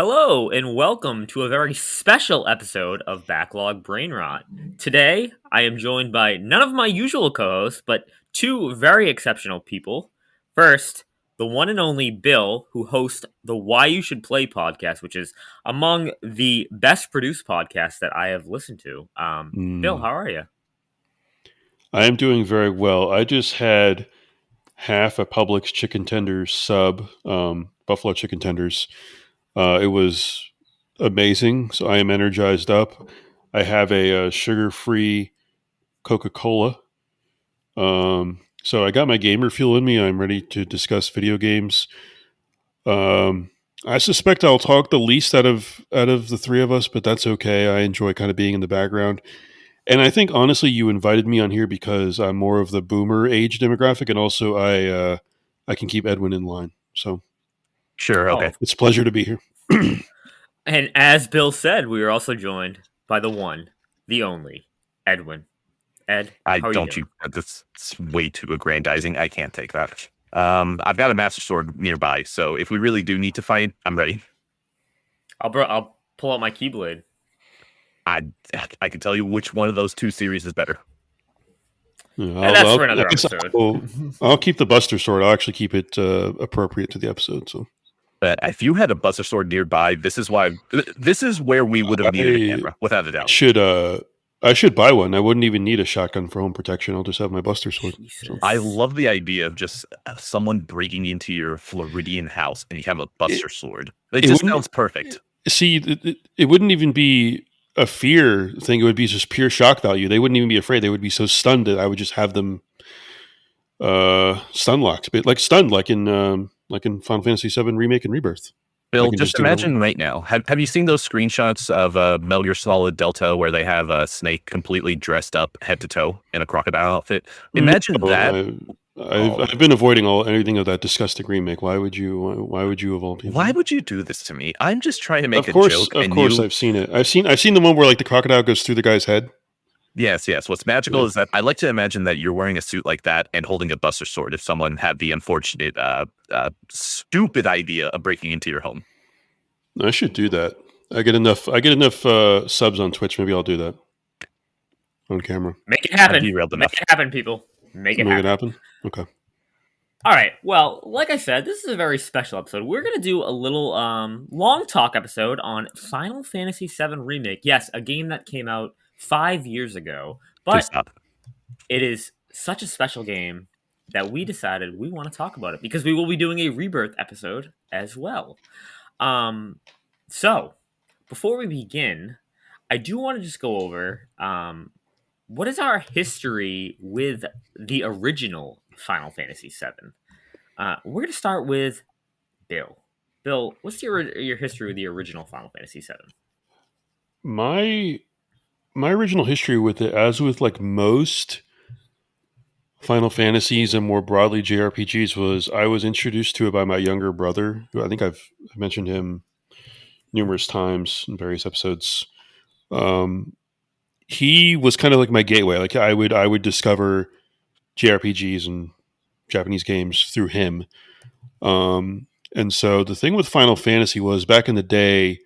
Hello, and welcome to a very special episode of Backlog Brain Rot. Today, I am joined by none of my usual co hosts, but two very exceptional people. First, the one and only Bill, who hosts the Why You Should Play podcast, which is among the best produced podcasts that I have listened to. Bill, Mm, how are you? I am doing very well. I just had half a Publix chicken tenders sub, buffalo chicken tenders. It was amazing. So I am energized up. I have a, sugar-free Coca-Cola. So I got my gamer fuel in me. I'm ready to discuss video games. Um, I suspect I'll talk the least out of the three of us, but that's okay. I enjoy kind of being in the background. And I think honestly, you invited me on here because I'm more of the boomer age demographic, and also I can keep Edwin in line. So Sure. Oh, Okay. it's a pleasure to be here. and as Bill said, we are also joined by the one, the only, Edwin. Ed, I how are you don't doing? you. That's way too aggrandizing. I can't take that. I've got a master sword nearby, so if we really do need to fight, I'm ready. I'll pull out my keyblade. I I can tell you which one of those two series is better. Yeah, And that's for I another guess episode. I'll keep the Buster Sword. I'll actually keep it appropriate to the episode. So But if you had a buster sword nearby, this is why. This is where we would have needed a I camera, without a doubt. should I should buy one. I wouldn't even need a shotgun for home protection. I'll just have my Buster Sword. So. I Jesus. love the idea of just someone breaking into your Floridian house and you have a buster sword. It just wouldn't- sounds perfect. See, it wouldn't even be a fear thing. It would be just pure shock value. They wouldn't even be afraid. They would be so stunned that I would just have them stun locked, but like stunned, like in Final Fantasy VII Remake and Rebirth. I Bill, can just do it. imagine right now. Have you seen those screenshots of Metal Gear Solid Delta where they have a Snake completely dressed up head to toe in a crocodile outfit? Imagine No, that. I've been avoiding anything of that disgusting remake. Why would you? Why would you of all people? Why would you do this to me? I'm just trying to make a Of joke, and course, you. I've seen it. I've seen the one where like the crocodile goes through the guy's head. Yes, yes. What's magical Yeah. is that I like to imagine that you're wearing a suit like that and holding a buster sword. If someone had the unfortunate, stupid idea of breaking into your home. I should do that. I get enough. Subs on Twitch. Maybe I'll do that on camera. Make it happen. derailed Make enough. it happen, people. Make it Make happen. it happen. Okay. All right. Well, like I said, this is a very special episode. We're gonna do a little long talk episode on Final Fantasy VII Remake. Yes, a game that came out 5 years ago, Please but stop. it is such a special game that we decided we want to talk about it because we will be doing a Rebirth episode as well. So before we begin, I do want to just go over what is our history with the original Final Fantasy VII. We're going to start with Bill. Bill, what's your history with the original Final Fantasy VII? My original history with it, as with like most Final Fantasies and more broadly JRPGs, was I was introduced to it by my younger brother, who I think I've mentioned him numerous times in various episodes. Um, he was kind of like my gateway. Like I would discover JRPGs and Japanese games through him. And so the thing with Final Fantasy was back in the day,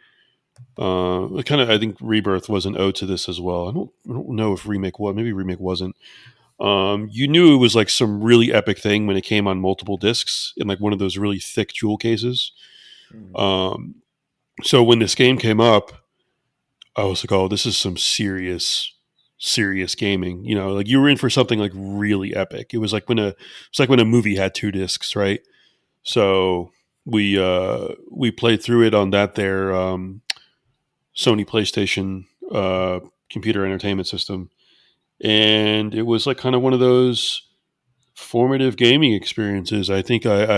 kind of I think Rebirth was an ode to this as well. I don't know if Remake was, maybe Remake wasn't. You knew it was like some really epic thing when it came on multiple discs in like one of those really thick jewel cases. Um, so when this game came up, I was like, "Oh, this is some serious gaming." You know, like you were in for something like really epic. It was like when a movie had two discs, right? So we played through it on that there Sony PlayStation computer entertainment system, and it was like kind of one of those formative gaming experiences. I think I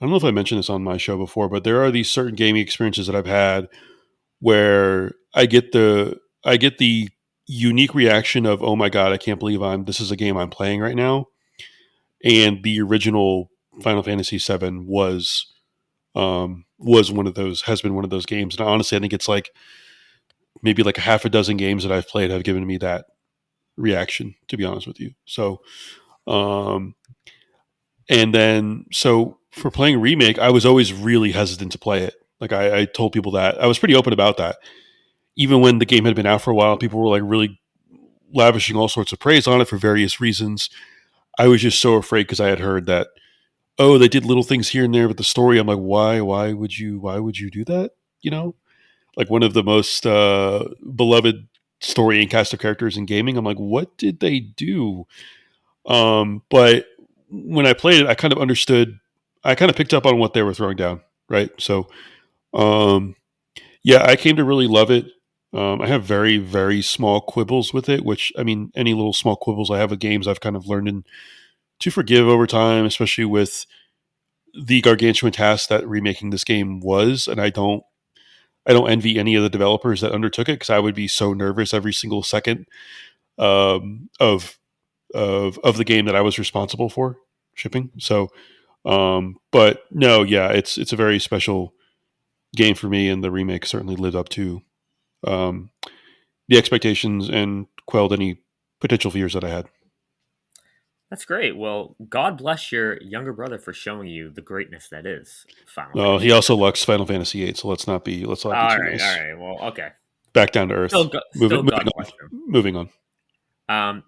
don't know if I mentioned this on my show before, but there are these certain gaming experiences that I've had where I get the unique reaction of, "Oh my god, I can't believe this is a game I'm playing right now." And the original Final Fantasy VII was one of those, has been one of those games. And honestly, I think it's like maybe like a half a dozen games that I've played have given me that reaction, to be honest with you. So um and then so for playing Remake, I was always really hesitant to play it. Like I told people that. I was pretty open about that. Even when the game had been out for a while, people were like really lavishing all sorts of praise on it for various reasons. I was just so afraid because I had heard that, oh, they did little things here and there with the story. I'm like, why would you do that? You know, like one of the most beloved story and cast of characters in gaming. I'm like, what did they do? But when I played it, I kind of understood. I kind of picked up on what they were throwing down, right? So, um, yeah, I came to really love it. I have very, very small quibbles with it, which, I mean, any little small quibbles I have with games, I've kind of learned to forgive over time, especially with the gargantuan task that remaking this game was. And I don't envy any of the developers that undertook it because I would be so nervous every single second of the game that I was responsible for shipping. So, but no, yeah, it's a very special game for me, and the remake certainly lived up to um, the expectations and quelled any potential fears that I had. That's great. Well, God bless your younger brother for showing you the greatness that is Final Fantasy He also 7. likes Final Fantasy VIII, so let's not be All too right, all nice. right. Well, okay. Back down to earth. Still God On. bless him. Moving on.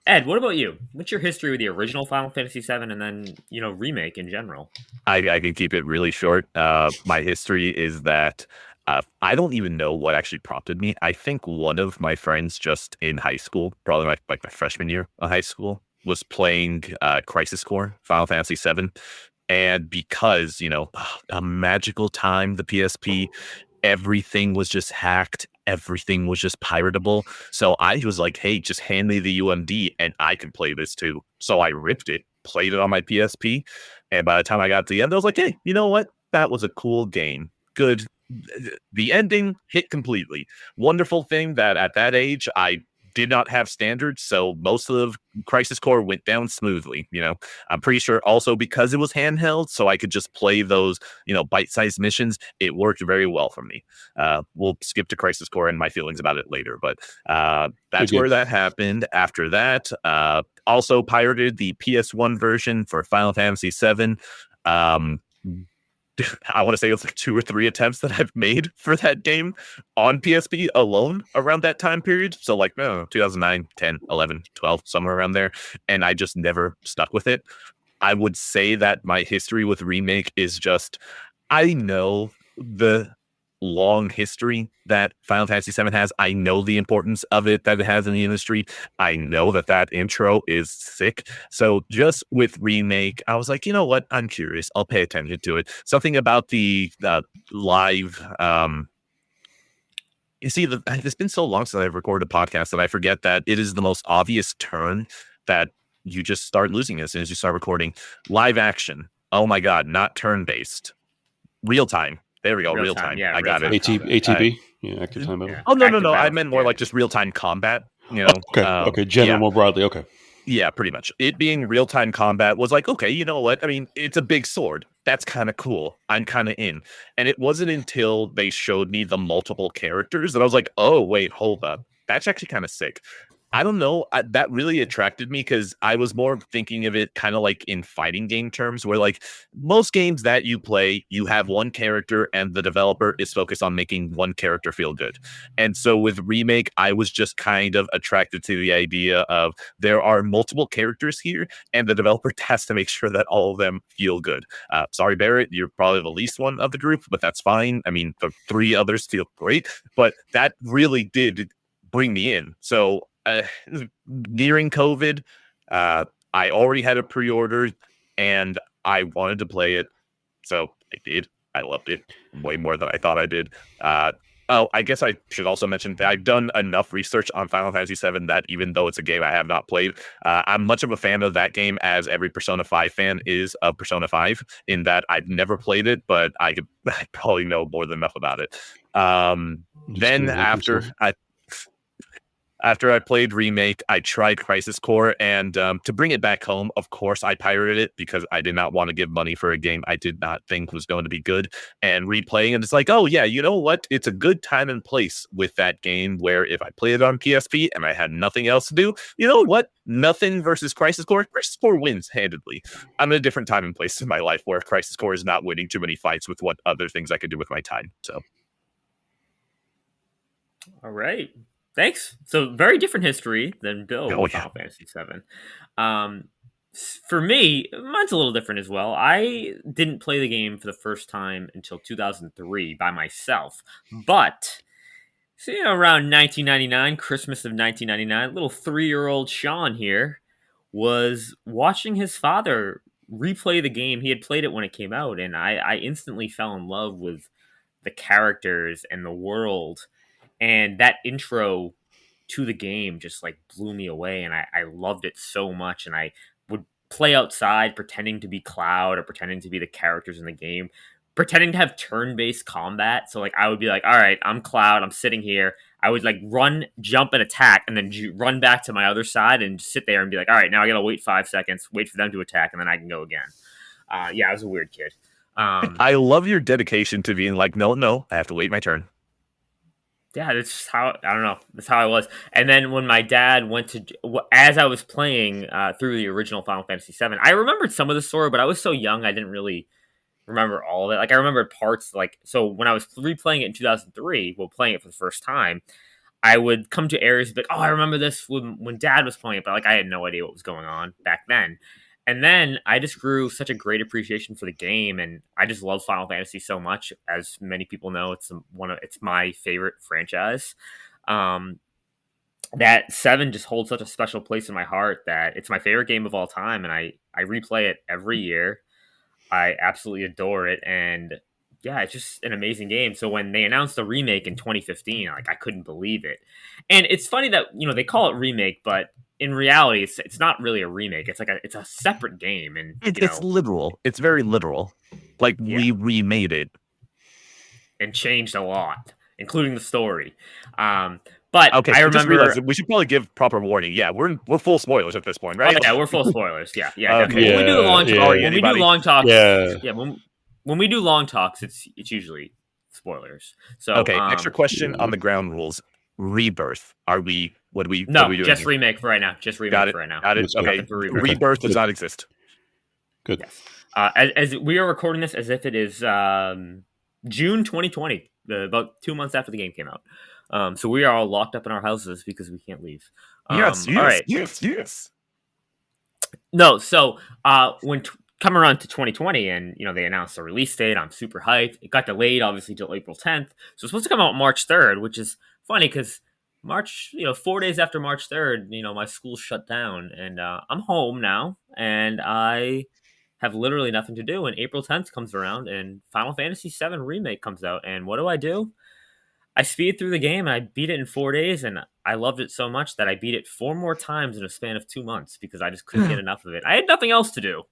Ed, what about you? What's your history with the original Final Fantasy VII, and then remake in general? I can keep it really short. My history is that I don't even know what actually prompted me. I think one of my friends just in high school, probably my freshman year of high school, was playing Crisis Core, Final Fantasy VII. And because, a magical time, the PSP, everything was just hacked. Everything was just piratable. So I was like, hey, just hand me the UMD and I can play this too. So I ripped it, played it on my PSP. And by the time I got to the end, I was like, hey, you know what? That was a cool game. Good. The ending hit completely. Wonderful thing that at that age, I did not have standards. So most of the Crisis Core went down smoothly. I'm pretty sure also because it was handheld, so I could just play those, bite-sized missions. It worked very well for me. We'll skip to Crisis Core and my feelings about it later, but Good, that's good. where that happened. After that, also pirated the PS1 version for Final Fantasy VII. Um, I want to say it was like 2 or 3 attempts that I've made for that game on PSP alone around that time period. So like 2009, 10, 11, 12, somewhere around there. And I just never stuck with it. I would say that my history with Remake is just, I know the long history that Final Fantasy VII has. I know the importance of it that it has in the industry. I know that intro is sick. So just with Remake, I was like, you know what? I'm curious. I'll pay attention to it. Something about the live you see, it's been so long since I've recorded a podcast that I forget that it is the most obvious turn that you just start losing as soon as you start recording. Live action. Oh my God, not turn based. Real time. There we go. Real Real time, time. yeah, I real got time it. combat. ATB, yeah, active time battle. Yeah, Oh, no, no, active no. I battle. meant more Yeah, like just real time combat. Oh, okay, okay, general Yeah. more broadly. Okay, Yeah, pretty much. It being real time combat was like, okay, you know what? I mean, it's a big sword. That's kind of cool. I'm kind of in. And it wasn't until they showed me the multiple characters that I was like, oh, wait, hold up. That's actually kind of sick. I don't know. That really attracted me because I was more thinking of it kind of like in fighting game terms, where like most games that you play, you have one character and the developer is focused on making one character feel good. And so with Remake, I was just kind of attracted to the idea of there are multiple characters here, and the developer has to make sure that all of them feel good. Sorry, Barrett, you're probably the least one of the group, but that's fine. I mean, the 3 others feel great, but that really did bring me in. So nearing COVID, I already had a pre-order and I wanted to play it. So I did. I loved it way more than I thought I did. I guess I should also mention that I've done enough research on Final Fantasy VII that even though it's a game I have not played, I'm much of a fan of that game as every Persona 5 fan is of Persona 5, in that I've never played it, but I probably know more than enough about it. just Then can't help yourself. After I played Remake, I tried Crisis Core, and to bring it back home, of course, I pirated it because I did not want to give money for a game I did not think was going to be good. And replaying it, it's like, oh yeah, you know what? It's a good time and place with that game where if I played it on PSP and I had nothing else to do, you know what? Nothing versus Crisis Core. Crisis Core wins handedly. I'm in a different time and place in my life where Crisis Core is not winning too many fights with what other things I could do with my time. So, All right. Thanks. So very different history than Bill oh with yeah. Final Fantasy VII. Um, for me, mine's a little different as well. I didn't play the game for the first time until 2003 by myself, but around 1999, Christmas of 1999, little 3-year-old Sean here was watching his father replay the game. He had played it when it came out, and I instantly fell in love with the characters and the world, and that intro to the game just like blew me away, and I loved it so much. And I would play outside pretending to be Cloud or pretending to be the characters in the game, pretending to have turn-based combat. So like I would be like, all right, I'm Cloud, I'm sitting here. I would like run, jump, and attack, and then run back to my other side and just sit there and be like, all right, now I gotta wait 5 seconds, wait for them to attack, and then I can go again. Yeah, I was a weird kid. I love your dedication to being like, no, I have to wait my turn. Yeah, that's just how, I don't know. That's how I was. And then when my dad went to, as I was playing through the original Final Fantasy VII, I remembered some of the story, but I was so young I didn't really remember all of it. Like I remembered parts. Like so when I was replaying it in 2003, well, playing it for the first time, I would come to areas like, oh, I remember this when Dad was playing it, but like I had no idea what was going on back then. And then I just grew such a great appreciation for the game, and I just love Final Fantasy so much. As many people know, it's my favorite franchise. Um, that seven just holds such a special place in my heart that it's my favorite game of all time, and I replay it every year. I absolutely adore it, and yeah, it's just an amazing game. So when they announced the remake in 2015, like I couldn't believe it. And it's funny that they call it remake, but in reality, it's not really a remake. It's a separate game, and It's literal. It's very literal. Like yeah, we remade it. and changed a lot, including the story. But Okay, I I just remember. realized that we should probably give proper warning. Yeah, we're full spoilers at this point, Oh right? yeah, we're full spoilers. Yeah, Okay. definitely. When we do the long Yeah, talk, yeah. when we do Anybody? long talks, Yeah. yeah, when we do long talks, it's usually spoilers. So Okay, extra question on the ground rules. Rebirth. What are we no, doing just here? remake for right now. Just remake for right now. Got it. That's good. Okay. Nothing for rebirth. Okay. Rebirth does Good. not exist. Good. Yes. As we are recording this as if it is June 2020, about 2 months after the game came out. So we are all locked up in our houses because we can't leave. All right. Yes. No, so when come around to 2020, and they announced the release date, I'm super hyped. It got delayed, obviously, till April 10th. So it's supposed to come out March 3rd, which is funny because March, 4 days after March 3rd, my school shut down, and I'm home now, and I have literally nothing to do. And April 10th comes around, and Final Fantasy VII Remake comes out, and what do? I speed through the game, and I beat it in 4 days, and I loved it so much that I beat it 4 more times in a span of 2 months because I just couldn't get enough of it. I had nothing else to do,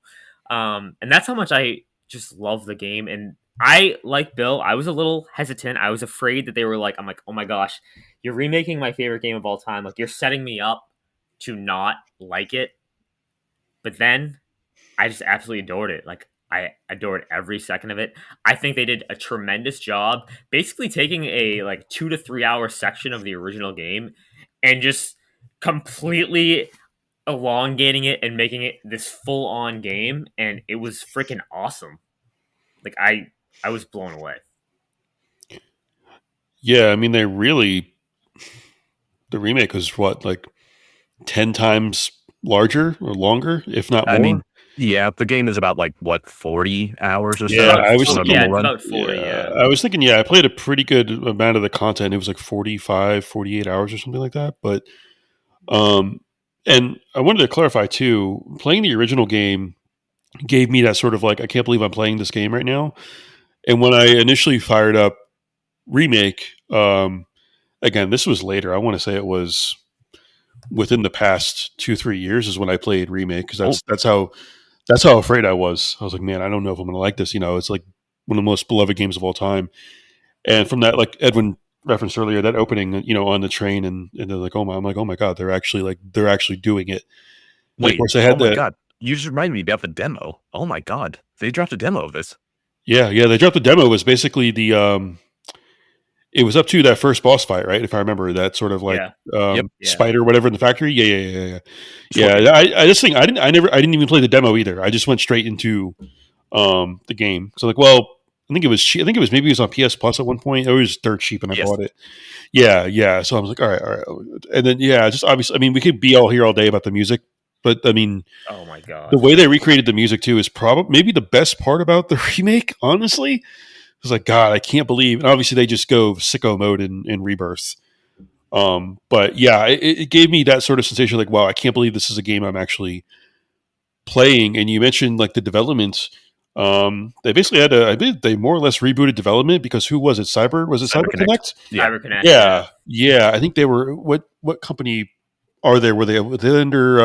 and that's how much I just love the game. And I, like Bill, I was a little hesitant. I was afraid that they were like, I'm like, oh my gosh, you're remaking my favorite game of all time. Like you're setting me up to not like it. But then I just absolutely adored it. Like I adored every second of it. I think they did a tremendous job basically taking a like 2 to 3 hour section of the original game and just completely elongating it and making it this full on game, and it was freaking awesome. Like I was blown away. Yeah, I mean, the remake was what, like 10 times larger or longer, if not more? I mean, yeah, the game is about like what 40 hours or so. Yeah, I was on a thinking- Yeah, normal it's run. about 40, yeah. I was thinking, I played a pretty good amount of the content. It was like 45, 48 hours or something like that. But, and I wanted to clarify too, playing the original game gave me that sort of like, I can't believe I'm playing this game right now. And when I initially fired up Remake, again, this was later. I want to say it was within the past 2-3 years is when I played Remake, because that's how afraid I was. I was like, man, I don't know if I'm going to like this. It's like one of the most beloved games of all time. And from that, like Edwin referenced earlier, that opening, on the train, and they're like, I'm like, oh my god, they're actually doing it. And of Wait, course, they oh had my the god. You just reminded me about the demo. Oh my god. They dropped a demo of this. yeah, they dropped the demo. It was basically it was up to that first boss fight, right? If I remember that sort of like Yeah. Yep. Yeah. spider, whatever in the factory. Yeah. Scorpion. Yeah, I just think I didn't even play the demo either. I just went straight into the game. So like, well, I think it was cheap. I think it was maybe it was on PS Plus at one point. It was dirt cheap, and I Yes. bought it. Yeah. So I was like, all right. And then just obviously, I mean, we could be all here all day about the music, but I mean, Oh my the god. way they recreated the music too is probably maybe the best part about the remake. Honestly, it was like, God, I can't believe. And obviously, they just go sicko mode in Rebirth. But yeah, it gave me that sort of sensation, like, wow, I can't believe this is a game I'm actually playing. And you mentioned like the development. They basically had I think they more or less rebooted development because who was it? Was it Cyber Connect. CyberConnect? Yeah. CyberConnect, yeah. Yeah. I think they were. What company are they? Were they under?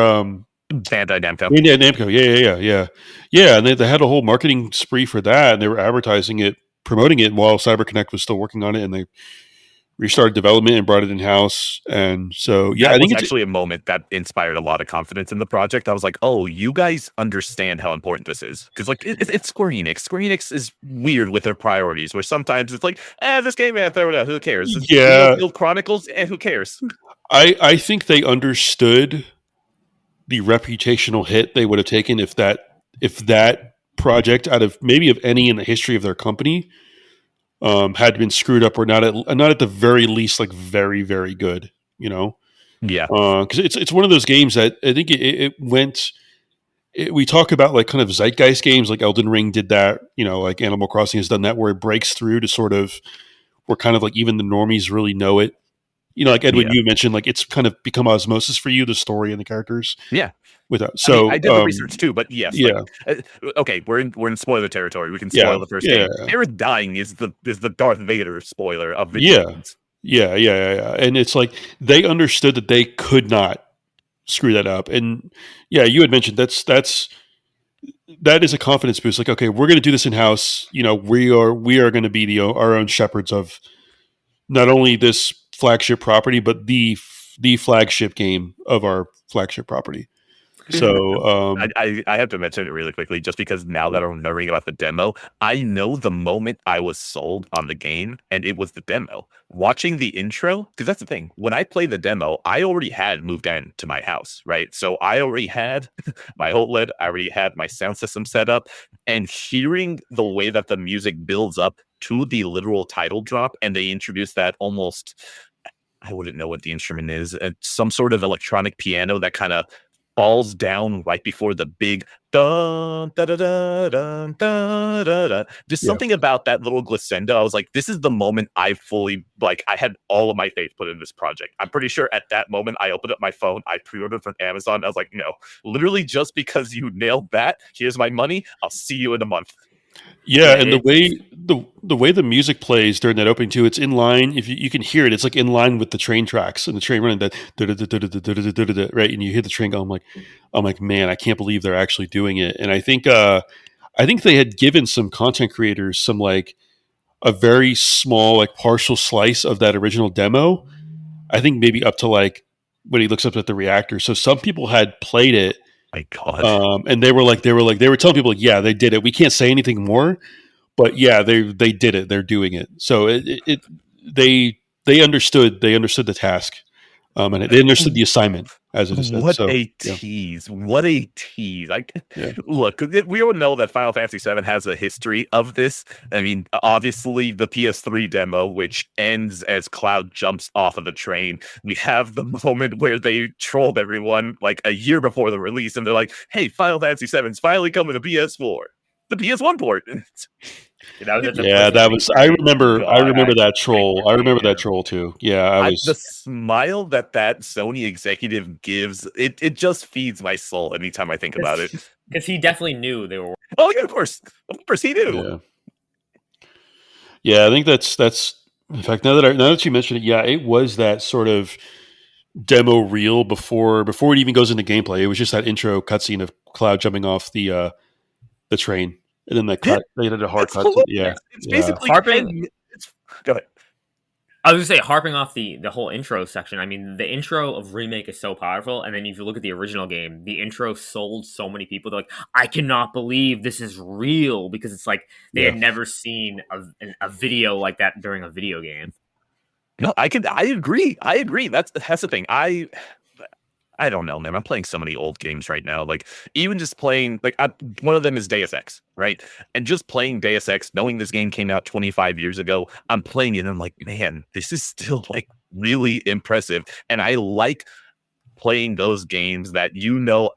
Bandai Namco. Yeah, Namco. Yeah. And they had a whole marketing spree for that, and they were advertising it, promoting it while CyberConnect was still working on it, and they restarted development and brought it in house. And so, yeah, I That think was it's actually a moment that inspired a lot of confidence in the project. I was like, oh, you guys understand how important this is. Because, like, it's Square Enix. Square Enix is weird with their priorities, where sometimes it's like, this game, man, throw it out. Who cares? yeah. Field Chronicles, who cares? I think they understood the reputational hit they would have taken if that project out of maybe of any in the history of their company had been screwed up or not at the very least like very very good, Yeah. because it's one of those games that I think it went. We talk about like kind of zeitgeist games like Elden Ring did that, like Animal Crossing has done that, where it breaks through to sort of where kind of like even the normies really know it. Like Edwin, Yeah. you mentioned, like it's kind of become osmosis for you, the story and the characters. Yeah. Without I mean, so, I did the research too, but yes, like, yeah, okay, we're in spoiler territory. We can yeah, spoil the first yeah, game. Aerith dying is the Darth Vader spoiler of video yeah, games. yeah, and it's like they understood that they could not screw that up. And yeah, you had mentioned that is a confidence boost. Like, okay, we're going to do this in house. We are going to be our own shepherds of not only this flagship property, but the flagship game of our flagship property. So, I have to mention it really quickly, just because now that I'm remembering about the demo, I know the moment I was sold on the game, and it was the demo. Watching the intro, because that's the thing. When I played the demo, I already had moved in to my house, right? So I already had my OLED, I already had my sound system set up, and hearing the way that the music builds up to the literal title drop, and they introduce that almost, I wouldn't know what the instrument is, some sort of electronic piano that kind of falls down right before the big dun da da da dun da da da. Just yeah, something about that little glissando. I was like, this is the moment I fully I had all of my faith put in this project. I'm pretty sure at that moment I opened up my phone, I pre-ordered from Amazon. I was like, no, literally just because you nailed that, here's my money. I'll see you in a month. yeah. Yeah, And the way the music plays during that opening too, it's in line. If you can hear it, it's like in line with the train tracks and the train running that right, and you hear the train go. I'm like, man, I can't believe they're actually doing it. And I think they had given some content creators some like a very small like partial slice of that original demo. I think maybe up to like when he looks up at the reactor. So some people had played it, My God. and they were telling people, like, yeah, they did it. We can't say anything more, but yeah, they did it. They're doing it. So they understood the task, and they understood the assignment as it is said. What So a yeah, tease. What a tease. yeah, Look, we all know that Final Fantasy VII has a history of this. I mean, obviously the PS3 demo, which ends as Cloud jumps off of the train. We have the moment where they trolled everyone like a year before the release, and they're like, hey, Final Fantasy VII is finally coming to PS4. The PS1 port. that was at the yeah. PlayStation That 3 was. I party. remember. I God, remember that Big troll. I party, remember that yeah. troll too. Yeah, I The was. smile that Sony executive gives, it just feeds my soul anytime I think about it. Because he definitely knew they were. Oh yeah, of course he knew. Yeah, yeah. I think that's. In fact, now that you mention it, yeah, it was that sort of demo reel before it even goes into gameplay. It was just that intro cutscene of Cloud jumping off the train, and then that Yeah, cut. They did a hard it's cut. hilarious. Yeah, It's yeah, basically Harping. go ahead. I was gonna say, harping off the whole intro section. I mean, the intro of Remake is so powerful, and then if you look at the original game, the intro sold so many people. They're like, "I cannot believe this is real," because it's like they Yeah. had never seen a video like that during a video game. No, I agree. I agree. That's the thing. I don't know, man. I'm playing so many old games right now. Like even just playing, like one of them is Deus Ex, right? And just playing Deus Ex, knowing this game came out 25 years ago, I'm playing it and I'm like, man, this is still like really impressive. And I like playing those games that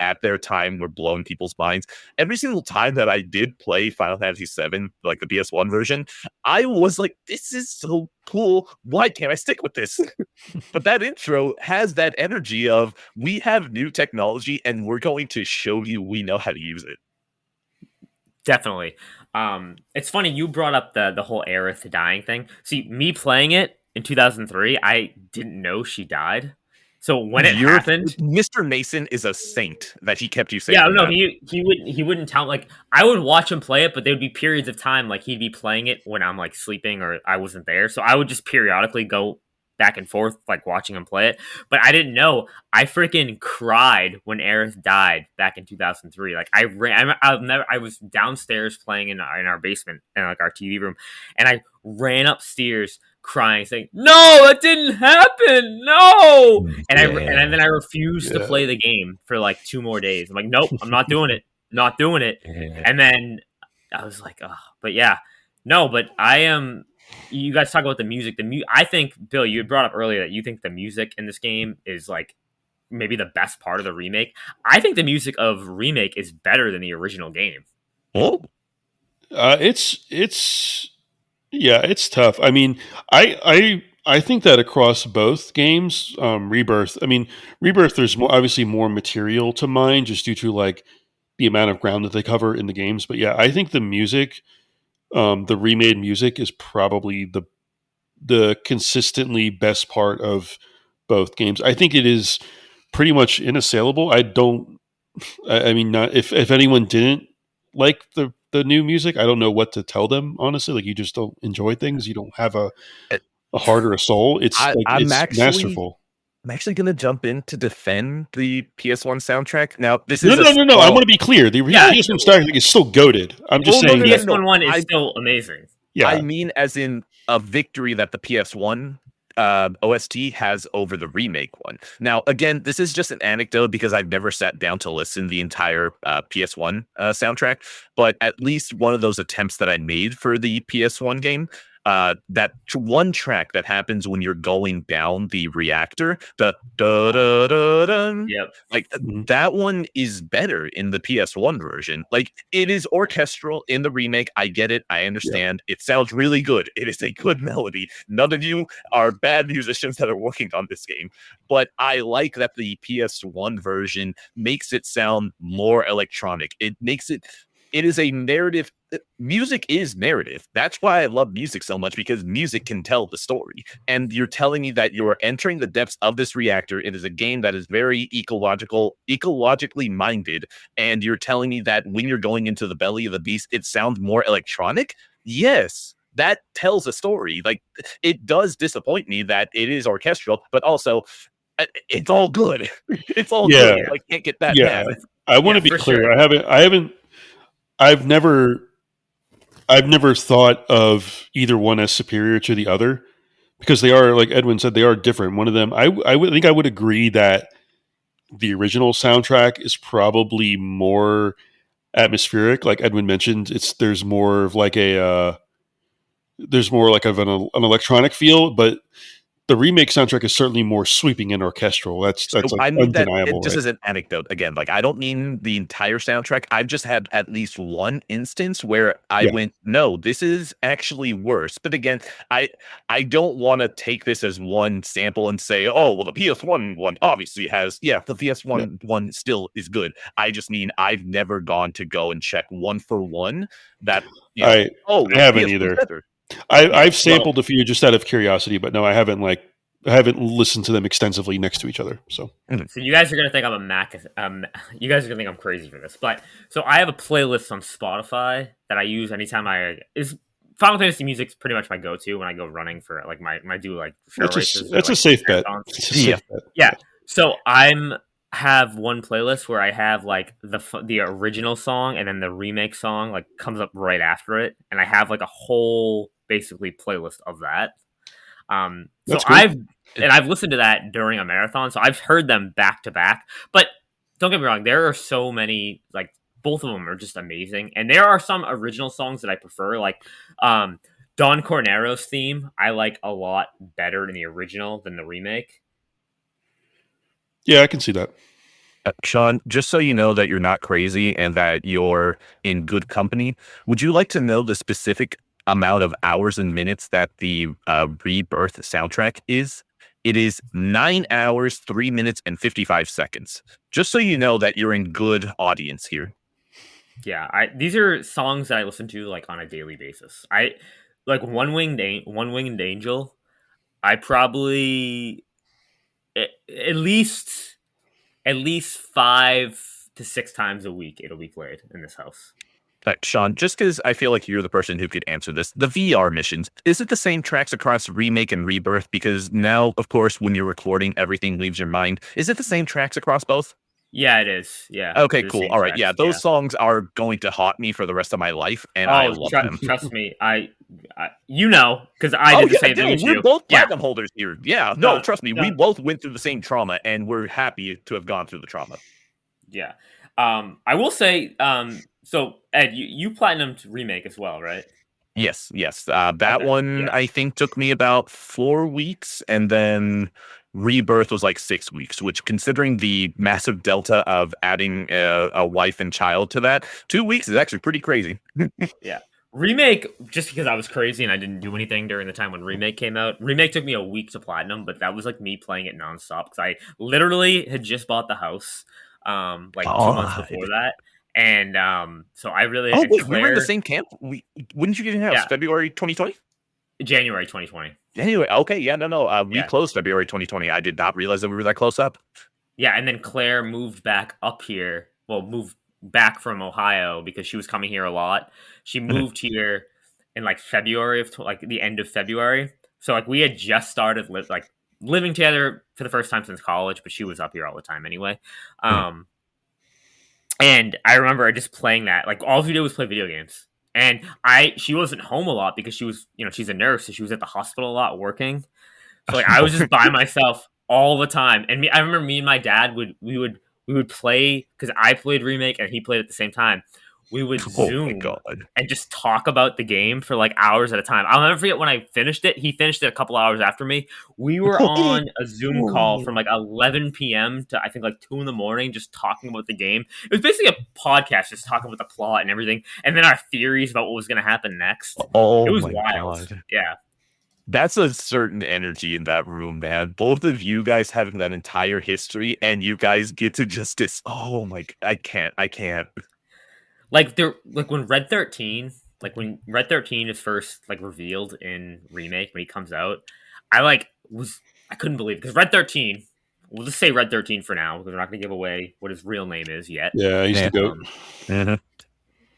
at their time were blowing people's minds. Every single time that I did play Final Fantasy VII, like the PS1 version, I was like, this is so cool. Why can't I stick with this? But that intro has that energy of we have new technology and we're going to show you we know how to use it. Definitely. It's funny you brought up the whole Aerith dying thing. See, me playing it in 2003, I didn't know she died. So when it You're happened, Mr. Mason is a saint that he kept you safe yeah, from no, that. he wouldn't tell, like, I would watch him play it, but there would be periods of time like he'd be playing it when I'm like sleeping or I wasn't there. So I would just periodically go back and forth like watching him play it. But I didn't know. I freaking cried when Aerith died back in 2003. Like I ran I was downstairs playing in our basement in like our TV room, and I ran upstairs crying saying, "No, it didn't happen. No." And then I refused to Yeah. play the game for like 2 more days. I'm like, nope, I'm not doing it. Not doing it. Yeah. And then I was like, oh, but yeah, no, but I am. You guys talk about the music. I think Bill, you had brought up earlier that you think the music in this game is like maybe the best part of the remake. I think the music of remake is better than the original game. Oh, It's yeah, it's tough. I mean, I think that across both games, Rebirth. I mean, Rebirth. There's obviously more material to mine just due to like the amount of ground that they cover in the games. But yeah, I think the music, the remade music, is probably the consistently best part of both games. I think it is pretty much inassailable. I don't. I mean, not if anyone didn't like the new music, I don't know what to tell them. Honestly, like you just don't enjoy things. You don't have a heart or a soul. It's I, like I'm it's actually masterful. I'm actually gonna jump in to defend the PS1 soundtrack. Now, this No, is a no, no, no. I want small. to be clear. The Yeah, PS1 Star Trek is still goaded. I'm just Oh no saying no no that. no no! PS1 is still amazing. I Yeah, mean, as in a victory that the PS1 OST has over the remake one. Now, again, this is just an anecdote because I've never sat down to listen the entire PS1 soundtrack, but at least one of those attempts that I made for the PS1 game. One track that happens when you're going down the reactor, the da da da da, Yep. like mhm, that one is better in the PS1 version. Like it is orchestral in the remake. I get it. I yeah. understand. It sounds really good. It is a good melody. None of you are bad musicians that are working on this game, but I like that the PS1 version makes it sound more electronic. It is a narrative. Music is narrative. That's why I love music so much because music can tell the story. And you're telling me that you're entering the depths of this reactor. It is a game that is very ecologically minded. And you're telling me that when you're going into the belly of the beast, it sounds more electronic. Yes, that tells a story. Like it does disappoint me that it is orchestral, but also it's all good. It's all Yeah, good. Yeah. Like can't get that yeah. bad. I want Yeah, to be for clear. sure. I've never, I've never thought of either one as superior to the other because they are, like Edwin said, they are different. One of them, I would think I would agree that the original soundtrack is probably more atmospheric. Like Edwin mentioned, there's more of like there's more like of an electronic feel, but the remake soundtrack is certainly more sweeping and orchestral. That's So like I mean that it undeniable, just right? as an anecdote again. Like I don't mean the entire soundtrack. I've just had at least one instance where I Yeah, went, no, this is actually worse. But again, I I don't want to take this as one sample and say, oh, well, the PS1 one obviously has, yeah, the yeah. PS1 one still is good. I just mean I've never gone to go and check one for one that, I oh, I well, the haven't PS1's either. better. Yeah. I've Well, sampled a few just out of curiosity, but no, I haven't listened to them extensively next to each other. So Mhm. so you guys are gonna think I'm a Mac. You guys are gonna think I'm crazy for this, but so I have a playlist on Spotify that I use anytime I is Final Fantasy music's pretty much my go-to when I go running for like my when I do like trail races or That's a like safe bet. marathons. It's a Yeah. safe bet. Yeah. So I'm have one playlist where I have like the original song and then the remake song like comes up right after it, and I have like a whole basically playlist of that. So That's cool. I've listened to that during a marathon, so I've heard them back to back. But don't get me wrong, there are so many like both of them are just amazing, and there are some original songs that I prefer, like um, Don Cornero's theme. I like a lot better in the original than the remake. Yeah, I can see that. Sean, just so you know that you're not crazy and that you're in good company, would you like to know the specific amount of hours and minutes that the Rebirth soundtrack is? It is 9 hours, 3 minutes, and 55 seconds. Just so you know that you're in good audience here. Yeah, these are songs that I listen to like on a daily basis. I like One Winged Angel. I probably at least 5 to 6 times a week it'll be played in this house. Sean, just because I feel like you're the person who could answer this, the VR missions, is it the same tracks across Remake and Rebirth? Because now, of course, when you're recording, everything leaves your mind. Is it the same tracks across both? Yeah, it is. Yeah. Okay, They're the cool. same All right. Yeah, tracks. those Yeah. songs are going to haunt me for the rest of my life, and I Oh, love them. trust me. You know, because I Oh did the yeah, same thing dude, as we're you. both Yeah. platinum holders here. Yeah, no, No, trust me, we no, both went through the same trauma, and we're happy to have gone through the trauma. yeah. I will say, so Ed, you platinumed remake as well, right? Yes, yes. That Okay. one Yeah. I think took me about 4 weeks, and then Rebirth was like 6 weeks. Which, considering the massive delta of adding a wife and child to that, 2 weeks is actually pretty crazy. Yeah. Remake, just because I was crazy and I didn't do anything during the time when Remake came out. Remake took me a week to platinum, but that was like me playing it nonstop because I literally had just bought the house, like 2 months before God. that, and so I really Oh and wait, we were in the Claire, same camp. When did you get in the house? yeah, February 2020. January 2020, Anyway, okay, yeah, no. We yeah, closed February 2020. I did not realize that we were that close up. yeah, and then Claire moved back up here. Well, moved back from Ohio because she was coming here a lot. She moved here in like February of like the end of February. So like we had just started living together for the first time since college, but she was up here all the time anyway. Um, and I remember just playing that. Like all we did was play video games. And she wasn't home a lot because she was, she's a nurse, so she was at the hospital a lot working. So like I was just by myself all the time. And I remember me and my dad we would play because I played remake and he played at the same time. We would Oh my Zoom god. and just talk about the game for like hours at a time. I'll never forget when I finished it. He finished it a couple hours after me. We were on a Zoom call from like 11 p.m. to I think like 2 in the morning, just talking about the game. It was basically a podcast, just talking about the plot and everything, and then our theories about what was going to happen next. It Oh was my wild. god. Yeah. That's a certain energy in that room, man. Both of you guys having that entire history, and you guys get to just this. Oh my! I can't. Like when Red 13 is first like revealed in remake when he comes out, I couldn't believe it because Red 13, we'll just say Red 13 for now because we're not going to give away what his real name is yet. Yeah, he's the Yeah.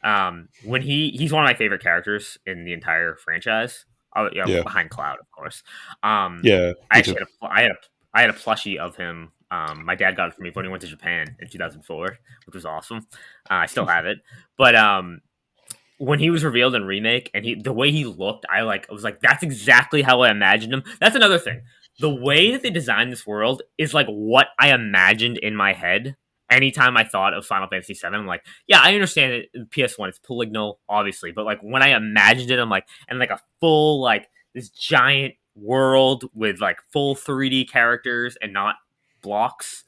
goat. When he's one of my favorite characters in the entire franchise. Oh yeah, Yeah, behind Cloud, of course. yeah, I me too. actually I had a plushie of him. My dad got it for me when he went to Japan in 2004, which was awesome. I still have it, but when he was revealed in remake and the way he looked, I was like, that's exactly how I imagined him. That's another thing. The way that they designed this world is like what I imagined in my head. Anytime I thought of Final Fantasy VII, I'm like, yeah, I understand it. PS1, it's polygonal, obviously, but like when I imagined it, I'm like, and like a full like this giant world with like full 3D characters and not blocks.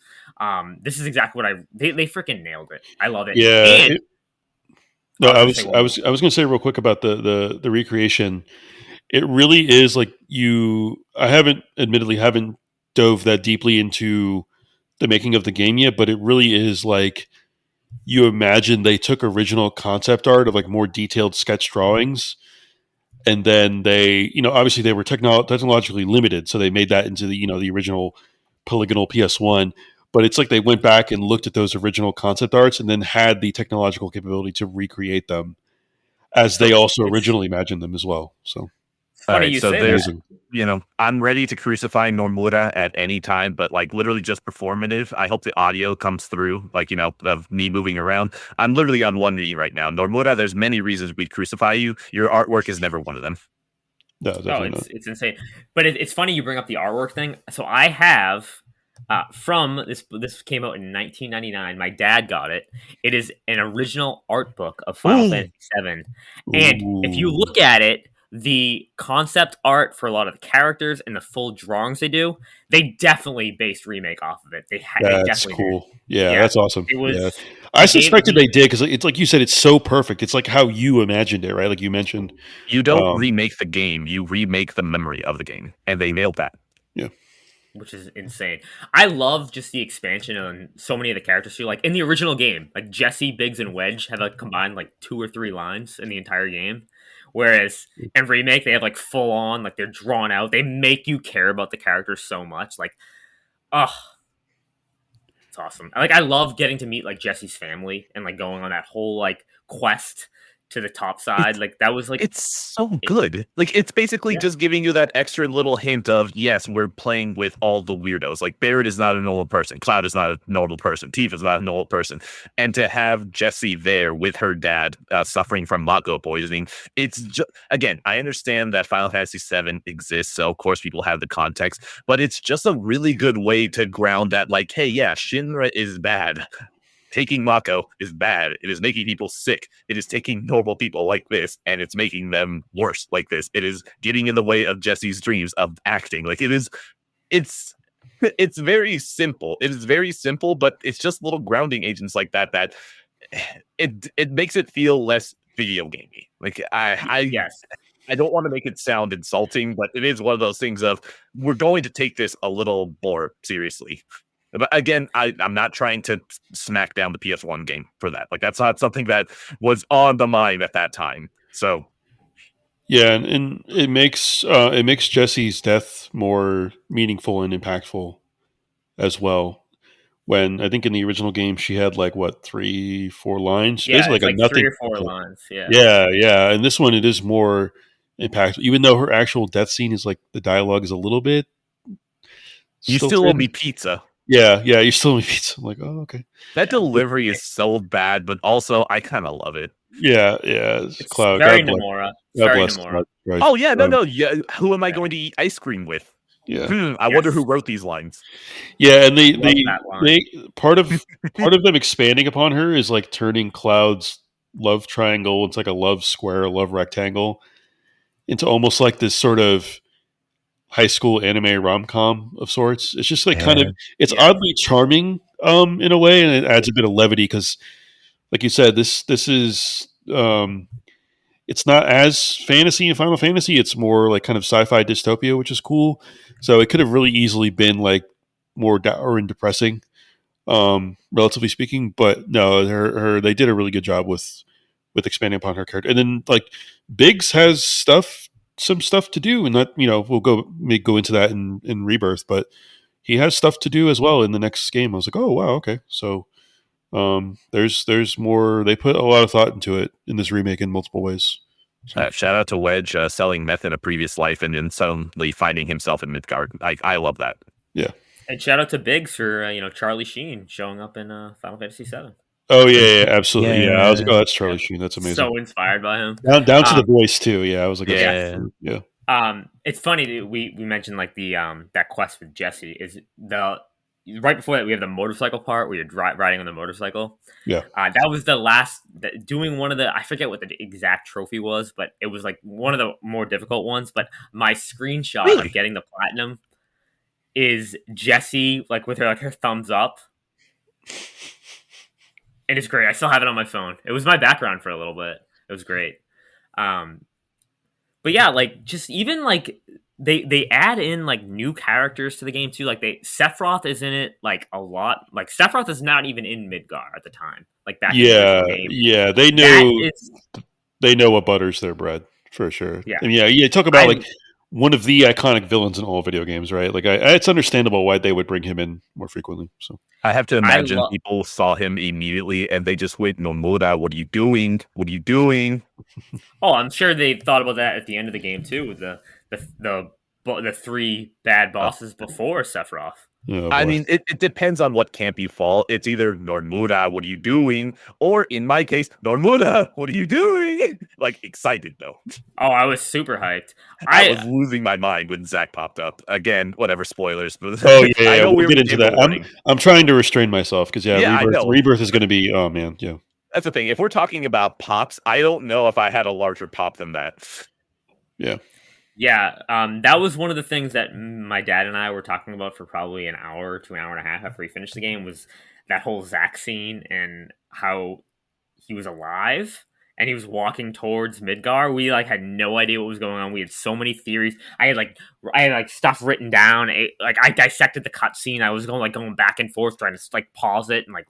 This is exactly what they freaking nailed it. I love it. Yeah. And No, I was I gonna say was one I more. was I was going to say real quick about the recreation. It really is like I haven't dove that deeply into the making of the game yet, but it really is like you imagine they took original concept art of like more detailed sketch drawings, and then they, obviously they were technologically limited, so they made that into the original polygonal PS1. But it's like they went back and looked at those original concept arts and then had the technological capability to recreate them. as So they also it's originally imagined them as well. So All funny right, you so say there's, that. I'm ready to crucify Normura at any time, but like literally just performative. I hope the audio comes through, like, of me moving around. I'm literally on one knee right now. Normura, there's many reasons we'd crucify you. Your artwork is never one of them. no, Oh, definitely not. it's insane. But it's funny you bring up the artwork thing. So I have from this came out in 1999. My dad got it. It is an original art book of Final Ooh. Fantasy VII, and if you Ooh, look at it, the concept art for a lot of the characters and the full drawings they definitely based remake off of it. They that's definitely did. cool. Yeah, Yeah, that's awesome. it Yeah, was. I They gave suspected they the did because it's like you said, it's so perfect. It's like how you imagined it, right? Like you mentioned. You don't Um, remake the game, you remake the memory of the game, and they nailed that. yeah, which is insane. I love just the expansion on so many of the characters too. Like in the original game, like Jesse, Biggs, and Wedge have like combined like 2 or 3 lines in the entire game, whereas in remake they have like full on, like they're drawn out. They make you care about the characters so much. Like, oh, it's awesome. Like I love getting to meet like Jesse's family and like going on that whole like quest to the top side. Like that was like, It's so it, good. Like, it's basically yeah, just giving you that extra little hint of, yes, we're playing with all the weirdos. Like, Barrett is not a normal person. Cloud is not a normal person. Tifa is not a normal person. And to have Jessie there with her dad suffering from Mako poisoning, it's just, again, I understand that Final Fantasy VII exists. So, of course, people have the context, but it's just a really good way to ground that, like, hey, yeah, Shinra is bad. Taking Mako is bad. It is making people sick. It is taking normal people like this, and it's making them worse like this. It is getting in the way of Jesse's dreams of acting. Like, it's it's very simple. It is very simple, but it's just little grounding agents like that it makes it feel less video gamey. Like, yes, I don't want to make it sound insulting, but it is one of those things of, we're going to take this a little more seriously. But again, I'm not trying to smack down the PS1 game for that. Like, that's not something that was on the mind at that time. So yeah, and it makes Jesse's death more meaningful and impactful as well. When I think in the original game she had like what 3, 4 lines, yeah, basically it's like a like nothing. 3 or 4 lines. Yeah, Yeah, yeah, and this one it is more impactful, even though her actual death scene is like the dialogue is a little bit you still owe stilted. me pizza. Yeah, yeah, you still need pizza. I'm like, oh, okay. That delivery is so bad, but also I kind of love it. Yeah, yeah. It's it's Cloud. very Nomura. It's God very bless Nomura. Cloud. Right. Oh yeah, no. Yeah, who am I Yeah. going to eat ice cream with? Yeah, I wonder who Yes. wrote these lines. yeah, and Love that line. they part of them expanding upon her is like turning Cloud's love triangle. It's like a love square, a love rectangle, into almost like this sort of high school anime rom com of sorts. It's just like kind of Yeah. it's Yeah. oddly charming in a way, and it adds a bit of levity because, like you said, this is it's not as fantasy in Final Fantasy. It's more like kind of sci-fi dystopia, which is cool. So it could have really easily been like more dour and depressing, relatively speaking. But no, her they did a really good job with expanding upon her character. And then like Biggs has some stuff to do, and that we'll go into that in Rebirth, but he has stuff to do as well in the next game. I was like, oh wow, okay, so there's more. They put a lot of thought into it in this remake in multiple ways. So Shout out to Wedge selling meth in a previous life and then suddenly finding himself in Midgard. I love that. yeah. And shout out to Biggs for Charlie Sheen showing up in Final Fantasy VII. Oh yeah, absolutely. Yeah, I was like, Yeah. oh, that's Yeah, Charlie Sheen. That's amazing. so inspired by him. Down to the Um, voice too. Yeah, I was like, that's yes. Yeah. yeah, It's funny that we mentioned like the that quest with Jesse is the right before that we have the motorcycle part where you're riding on the motorcycle. yeah. That was the last doing one of the I forget what the exact trophy was, but it was like one of the more difficult ones. But my screenshot of Really? getting the platinum is Jesse like with her thumbs up, and it's great. I still have it on my phone. It was my background for a little bit. It was great. Um, but yeah, like just even like they add in like new characters to the game too. Like Sephiroth is in it like a lot. Like Sephiroth is not even in Midgar at the time. Like back in the Yeah, original game. yeah. That is They know what butters their bread for sure. yeah. And yeah, talk about I like one of the iconic villains in all video games, right? Like, it's understandable why they would bring him in more frequently. So I have to I imagine love. people saw him immediately and they just went, Nomura, what are you doing? What are you doing? Oh, I'm sure they thought about that at the end of the game too, with the three bad bosses before Sephiroth. oh I boy. mean, it depends on what camp you fall. It's either Nomura, what are you doing? Or in my case, Nomura, what are you doing? Like, excited though. Oh, I was super hyped. I I was losing my mind when Zach popped up. Again, whatever spoilers, but Oh yeah, I yeah. know We'll we get already into gave a that. warning. I'm trying to restrain myself because yeah, Yeah, I know. rebirth is going to be. Oh man, yeah, That's the thing. If we're talking about pops, I don't know if I had a larger pop than that. yeah. Yeah, that was one of the things that my dad and I were talking about for probably an hour to an hour and a half after we finished the game. Was that whole Zack scene and how he was alive and he was walking towards Midgar. We like had no idea what was going on. We had so many theories. I had like stuff written down. Like I dissected the cutscene. I was going back and forth trying to like pause it and like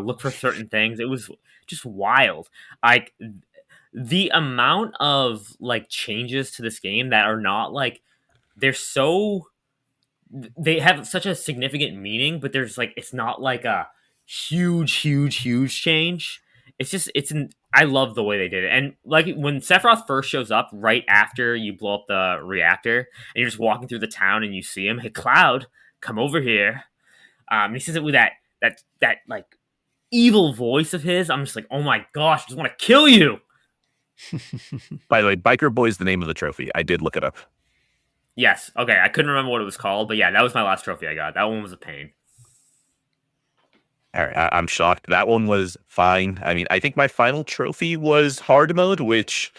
look for certain things. It was just wild. Like the amount of like changes to this game that are not like they're so they have such a significant meaning, but there's like it's not like a huge change. It's just I love the way they did it. And like when Sephiroth first shows up right after you blow up the reactor and you're just walking through the town and you see him, hey Cloud, come over here. And he says it with that like evil voice of his. I'm just like, oh my gosh, I just want to kill you. By the way, Biker Boy is the name of the trophy. I did look it up. Yes. Okay. I couldn't remember what it was called, but yeah, that was my last trophy I got. That one was a pain. All right, I'm shocked. That one was fine. I mean, I think my final trophy was hard mode, which,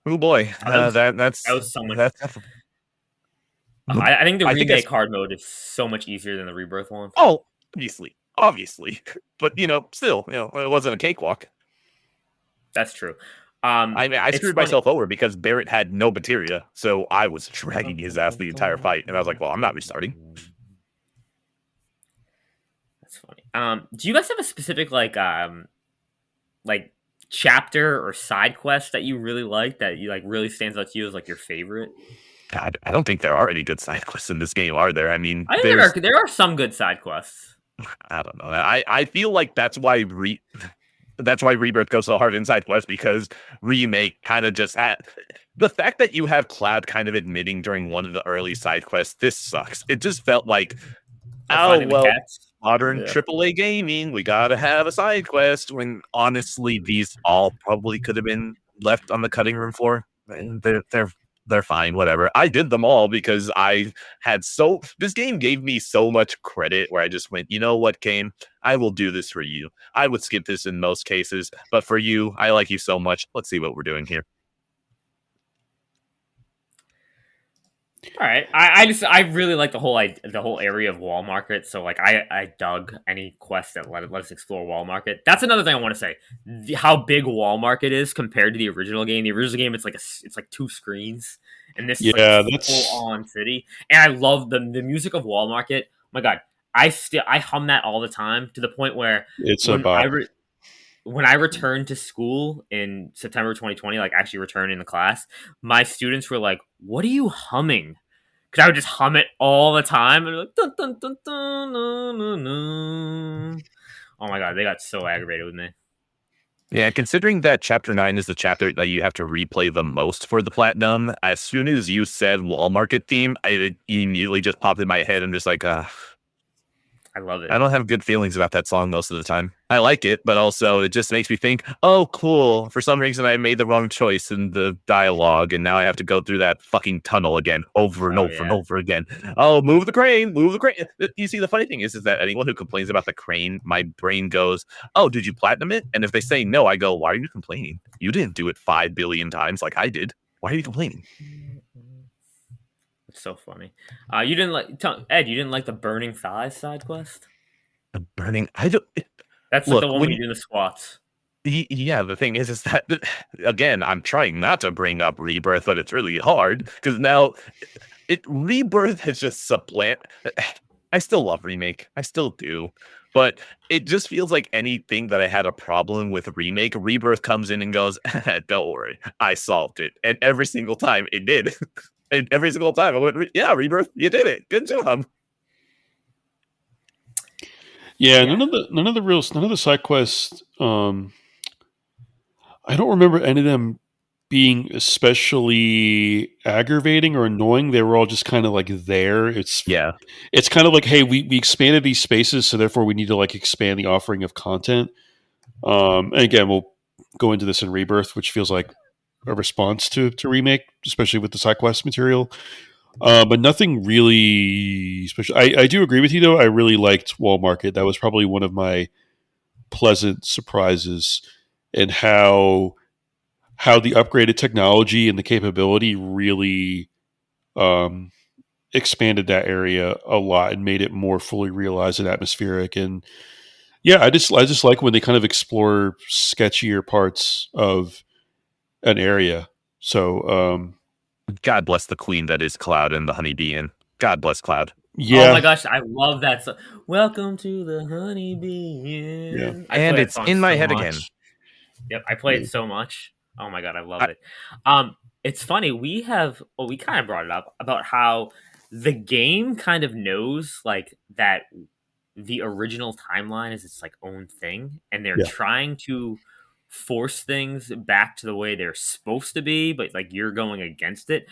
oh boy, That was so much. that's. I think the I think remake hard mode is so much easier than the rebirth one. oh, obviously, but still, it wasn't a cakewalk. That's true. I mean, I It's screwed funny. myself over because Barrett had no materia, so I was dragging his ass the entire fight, and I was like, well, I'm not restarting. That's funny. Do you guys have a specific like chapter or side quest that you really like that you like really stands out to you as like your favorite? God, I don't think there are any good side quests in this game, are there? I mean, I think there are some good side quests. I don't know. I feel like that's why Rebirth goes so hard in side quests because Remake kind of just had the fact that you have Cloud kind of admitting during one of the early side quests, this sucks. It just felt like, Finding the cats. modern Yeah. AAA gaming, we gotta have a side quest. When honestly, these all probably could have been left on the cutting room floor. And they're fine, whatever. I did them all because I had this game gave me so much credit where I just went, you know what, Kane? I will do this for you. I would skip this in most cases, but for you, I like you so much. Let's see what we're doing here. All right, I really like the whole area of Wall Market. So like I dug any quest that let us explore Wall Market. That's another thing I want to say. How big Wall Market is compared to the original game. The original game it's like two screens, and this is like Yeah, a that's full on city. And I love the music of Wall Market. Oh my god, I hum that all the time to the point where it's a when bop. when I returned to school in September 2020, like actually returned the class, my students were like, "What are you humming?" Because I would just hum it all the time, and like, dun, dun, dun, dun, dun, dun, dun. Oh my god, they got so aggravated with me. Yeah, considering that chapter 9 is the chapter that you have to replay the most for the platinum, as soon as you said Wall Market theme, it immediately just popped in my head. I'm just like, I love it. I don't have good feelings about that song most of the time. I like it, but also it just makes me think, oh, cool. For some reason, I made the wrong choice in the dialogue, and now I have to go through that fucking tunnel again over and Oh, over yeah. and over again. Oh, move the crane, move the crane. You see, the funny thing is that anyone who complains about the crane, my brain goes, oh, did you platinum it? And if they say no, I go, why are you complaining? You didn't do it 5 billion times like I did. Why are you complaining? It's so funny. You didn't like Ed. You didn't like the burning thighs side quest. The burning. I don't. That's like Look, the one when you're doing the squats. Yeah, the thing is that again, I'm trying not to bring up Rebirth, but it's really hard because now Rebirth has just supplant. I still love Remake, I still do, but it just feels like anything that I had a problem with Remake, Rebirth comes in and goes, "Don't worry, I solved it," and every single time it did. And every single time I went, yeah, Rebirth, you did it. Good job. Yeah, Yeah. none of the side quests. I don't remember any of them being especially aggravating or annoying. They were all just kind of like there. Yeah. It's kind of like, hey, we expanded these spaces, so therefore we need to like expand the offering of content. And again, we'll go into this in Rebirth, which feels like a response to Remake, especially with the side quest material. But nothing really special. I do agree with you though. I really liked Wall Market. That was probably one of my pleasant surprises, and how the upgraded technology and the capability really um, expanded that area a lot and made it more fully realized and atmospheric. And yeah, I just like when they kind of explore sketchier parts of an area. So God bless the queen that is Cloud and the honeybee in. God bless Cloud. Oh my yeah, gosh, I love that song. Welcome to the honeybee yeah, inn. I And play that it's song in my so head again. much. Yep, I play yeah, it so much. Oh my god, I love I, it. It's funny, we kind of brought it up about how the game kind of knows like that the original timeline is its like own thing, and they're yeah, trying to force things back to the way they're supposed to be, but like you're going against it.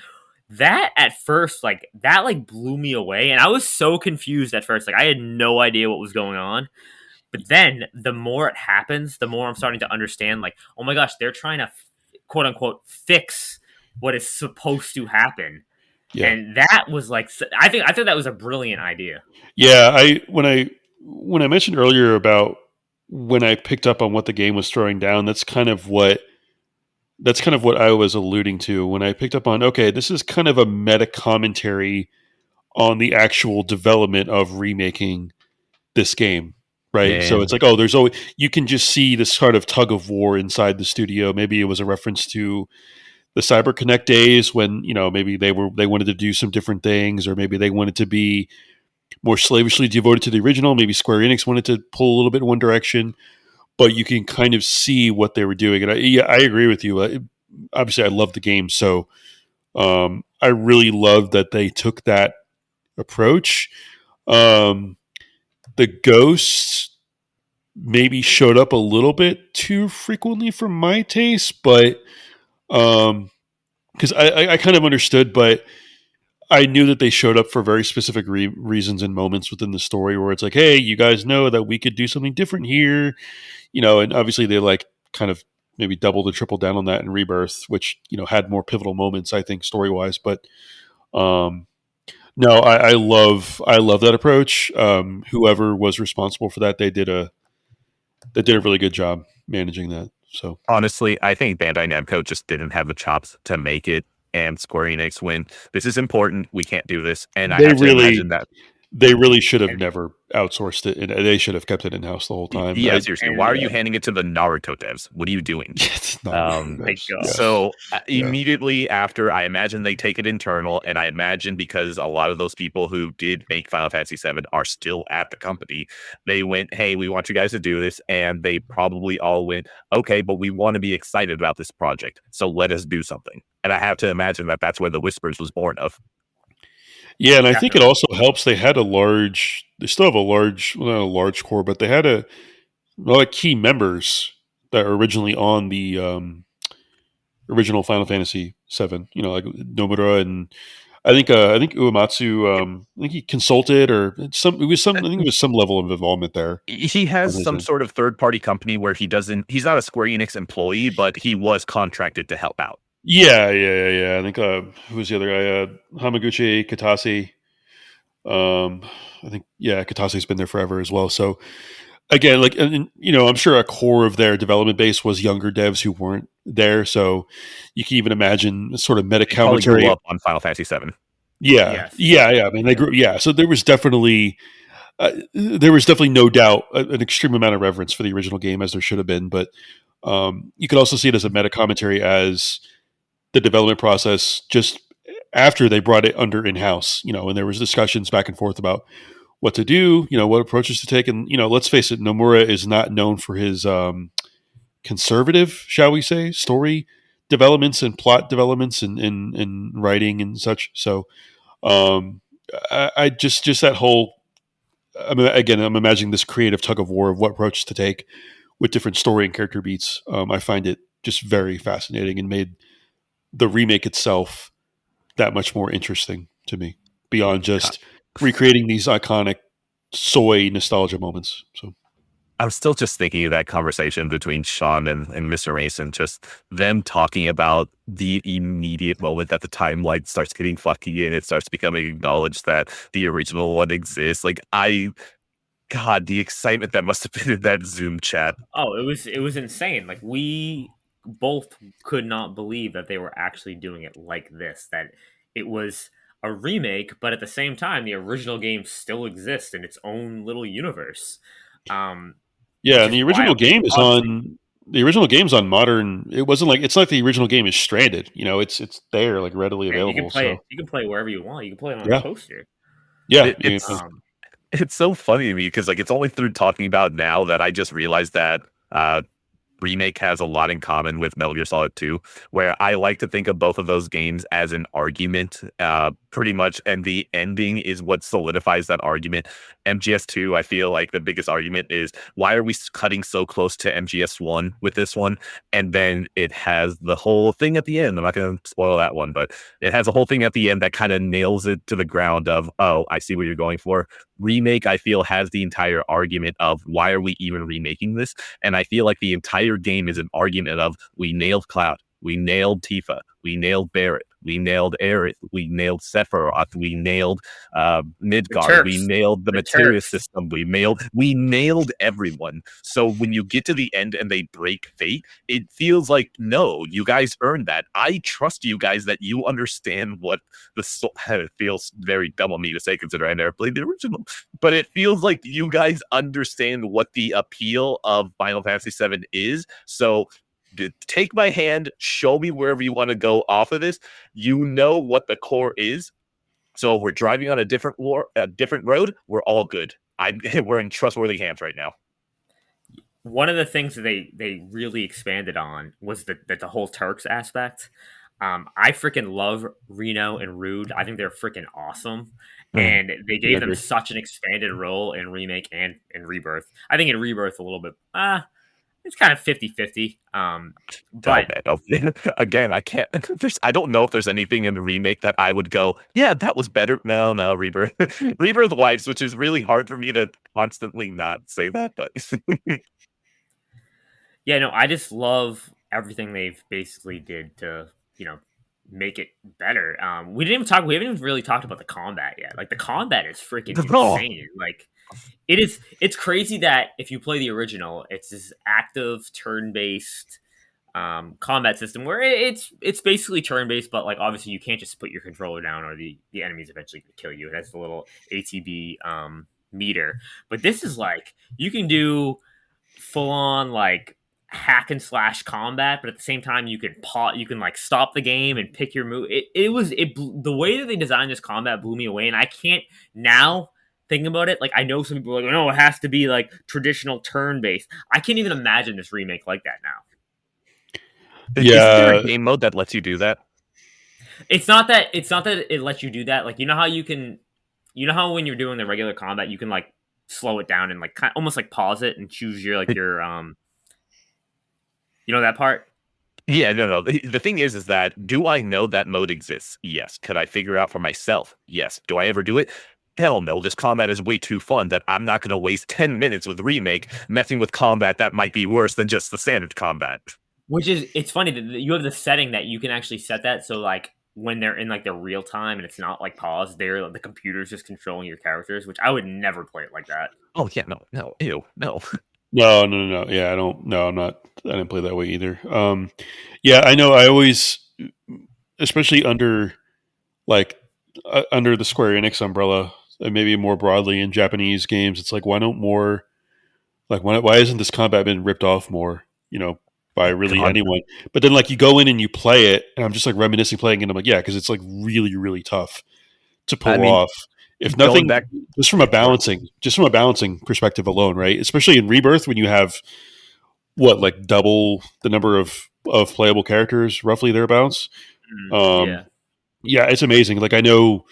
That at first, like that like blew me away, and I was so confused at first. Like I had no idea what was going on. But then the more it happens, the more I'm starting to understand, like, oh my gosh, they're trying to quote unquote fix what is supposed to happen. yeah. And that was like I think that was a brilliant idea. Yeah, when I mentioned earlier about when I picked up on what the game was throwing down, that's kind of what I was alluding to when I picked up on, okay, this is kind of a meta commentary on the actual development of remaking this game, right? So yeah. it's like, oh, there's always, you can just see this sort of tug of war inside the studio. Maybe it was a reference to the Cyber Connect days when, maybe they wanted to do some different things, or maybe they wanted to be more slavishly devoted to the original. Maybe Square Enix wanted to pull a little bit in one direction, but you can kind of see what they were doing. And I agree with you. Obviously, I love the game, so I really love that they took that approach. Um, the ghosts maybe showed up a little bit too frequently for my taste, but because I kind of understood, but I knew that they showed up for very specific reasons and moments within the story where it's like, hey, you guys know that we could do something different here, and obviously they like kind of maybe doubled or tripled down on that in Rebirth, which had more pivotal moments, I think, story wise. But um, no, I love that approach. Whoever was responsible for that, they did a really good job managing that. So Honestly, I think Bandai Namco just didn't have the chops to make it. And Square Enix went, this is important. We can't do this. And I they have to really imagine that. they really should have And never outsourced it, and they should have kept it in house the whole time. Yeah, seriously. Why are and you handing it to the Naruto devs? What are you doing? It's not my yeah, gosh. So yeah. immediately after, I imagine they take it internal, and I imagine because a lot of those people who did make Final Fantasy VII are still at the company, they went, "Hey, we want you guys to do this," and they probably all went, "Okay, but we want to be excited about this project, so let us do something." And I have to imagine that that's where the Whispers was born of. Yeah, and I think it Definitely. also helps. They still have a large, well, not a large core, but they had a lot of key members that were originally on the original Final Fantasy VII. Like Nomura, and I think Uematsu. I think he consulted, or some. It was some. I think it was some level of involvement there He has on his some end. sort of third party company where he's not a Square Enix employee, but he was contracted to help out. Yeah. I think who was the other guy? Hamaguchi Katase. Um, I think Katase's been there forever as well. So again, like, and, I'm sure a core of their development base was younger devs who weren't there. So you can even imagine sort of meta They probably grew commentary. up on Final Fantasy VII. Yeah, Yes. yeah. I mean, they grew. Yeah, so there was definitely no doubt an extreme amount of reverence for the original game, as there should have been. But you could also see it as a meta commentary as the development process just after they brought it under in house. And there was discussions back and forth about what to do, what approaches to take. And, let's face it, Nomura is not known for his conservative, shall we say, story developments and plot developments and writing and such. So I just that whole. I mean, again, I'm imagining this creative tug of war of what approach to take with different story and character beats. I find it just very fascinating and made the remake itself that much more interesting to me beyond God, just recreating these iconic soy nostalgia moments. So I'm still just thinking of that conversation between Sean and Mr. Mason, just them talking about the immediate moment that the timeline starts getting fucky and it starts becoming acknowledged that the original one exists. God, the excitement that must have been in that Zoom chat. Oh, it was insane. Like we both could not believe that they were actually doing it like this. That it was a remake, but at the same time, the original game still exists in its own little universe, um, yeah, which and is wild. Obviously, the original game's on modern. It wasn't like it's not the original game is stranded. You know, it's there like readily yeah, you can available. play it. So You can play it wherever you want. You can play it on a yeah, coaster. yeah, It, it's Um, it's so funny to me because it's only through talking about now that I just realized that Remake has a lot in common with Metal Gear Solid 2, where I like to think of both of those games as an argument, pretty much, and the ending is what solidifies that argument. MGS2, I feel like the biggest argument is why are we cutting so close to MGS1 with this one? And then it has the whole thing at the end. I'm not going to spoil that one, but it has a whole thing at the end that kind of nails it to the ground of, oh, I see what you're going for. Remake, I feel, has the entire argument of why are we even remaking this? And I feel like the entire game is an argument of we nailed Cloud, we nailed Tifa, we nailed Barrett, we nailed Aerith, we nailed Sephiroth, we nailed the Midgard, we Turks, nailed the the materia Turks. system, we nailed everyone. So when you get to the end and they break fate, it feels like no, you guys earned that. I trust you guys that you understand what the soul. It feels very dumb of me to say considering I never played the original, but it feels like you guys understand what the appeal of Final Fantasy VII is. So take my hand, show me wherever you want to go off of this. You know what the core is. So if we're driving on a different road, we're all good. We're in trustworthy hands right now. One of the things that they really expanded on was the whole Turks aspect. I freaking love Reno and Rude. I think they're freaking awesome, and they yeah, I gave them agree. such an expanded role in remake and in rebirth. I think in rebirth a little bit. It's kind of 50-50. Oh But man, oh, again, I can't. I don't know if there's anything in the remake that I would go, yeah, that was better. No, no, Rebirth, Rebirth wipes, which is really hard for me to constantly not say that. But yeah, no, I just love everything they've basically did to you know make it better. We didn't even talk. We haven't even really talked about the combat yet. Like the combat is freaking oh, insane. Like it is. It's crazy that if you play the original, it's this active turn-based combat system where it's basically turn-based, but like obviously you can't just put your controller down or the enemy's eventually going to kill you. It has the little ATB meter, but this is like you can do full on like hack and slash combat, but at the same time you can pause, you can like stop the game and pick your move. The way that they designed this combat blew me away, and I can't now thinking about it. Like I know some people are like, no, it has to be like traditional turn based. I can't even imagine this remake like that now. isn't there a Yeah, game mode that lets you do that? It's not that it lets you do that. Like you know how when you're doing the regular combat, you can like slow it down and like kind almost like pause it and choose your like It, your you know that part. yeah, no, no. The thing is that do I know that mode exists? Yes. Could I figure out for myself? Yes. Do I ever do it? Hell no. This combat is way too fun that I'm not going to waste 10 minutes with remake messing with combat that might be worse than just the standard combat. Which is it's funny that you have the setting that you can actually set that so like when they're in like the real time and it's not like paused, the computer's just controlling your characters, which I would never play it like that. Oh yeah, no, no, ew, no. no. Yeah, I don't. No, I'm not. I didn't play that way either. Yeah, I know. I always, especially like under the Square Enix umbrella, and maybe more broadly in Japanese games, it's like why don't more like why isn't this combat been ripped off more? You know, by really God, anyone. But then like you go in and you play it, and I'm just like reminiscing playing it. And I'm like, yeah, because it's like really really tough to I pull mean, off. If going nothing, back, just from a balancing perspective alone, right? Especially in Rebirth when you have what like double the number of of playable characters, roughly thereabouts. Um, Yeah. yeah, it's amazing. Like I know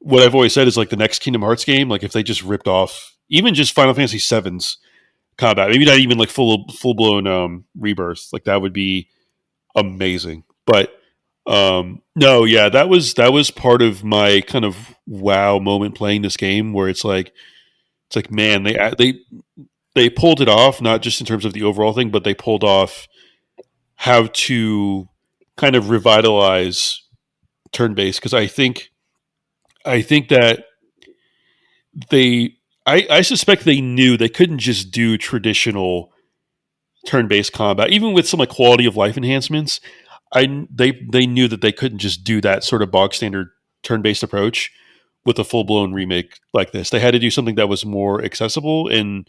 what I've always said is like the next Kingdom Hearts game. Like if they just ripped off even just Final Fantasy VII's combat, maybe not even like full blown rebirth. Like that would be amazing. But no, yeah, that was part of my kind of wow moment playing this game where it's like man, they pulled it off, not just in terms of the overall thing, but they pulled off how to kind of revitalize turn based because I think that I suspect they knew they couldn't just do traditional turn-based combat, even with some like quality of life enhancements. They knew that they couldn't just do that sort of bog standard turn-based approach with a full-blown remake like this. They had to do something that was more accessible, and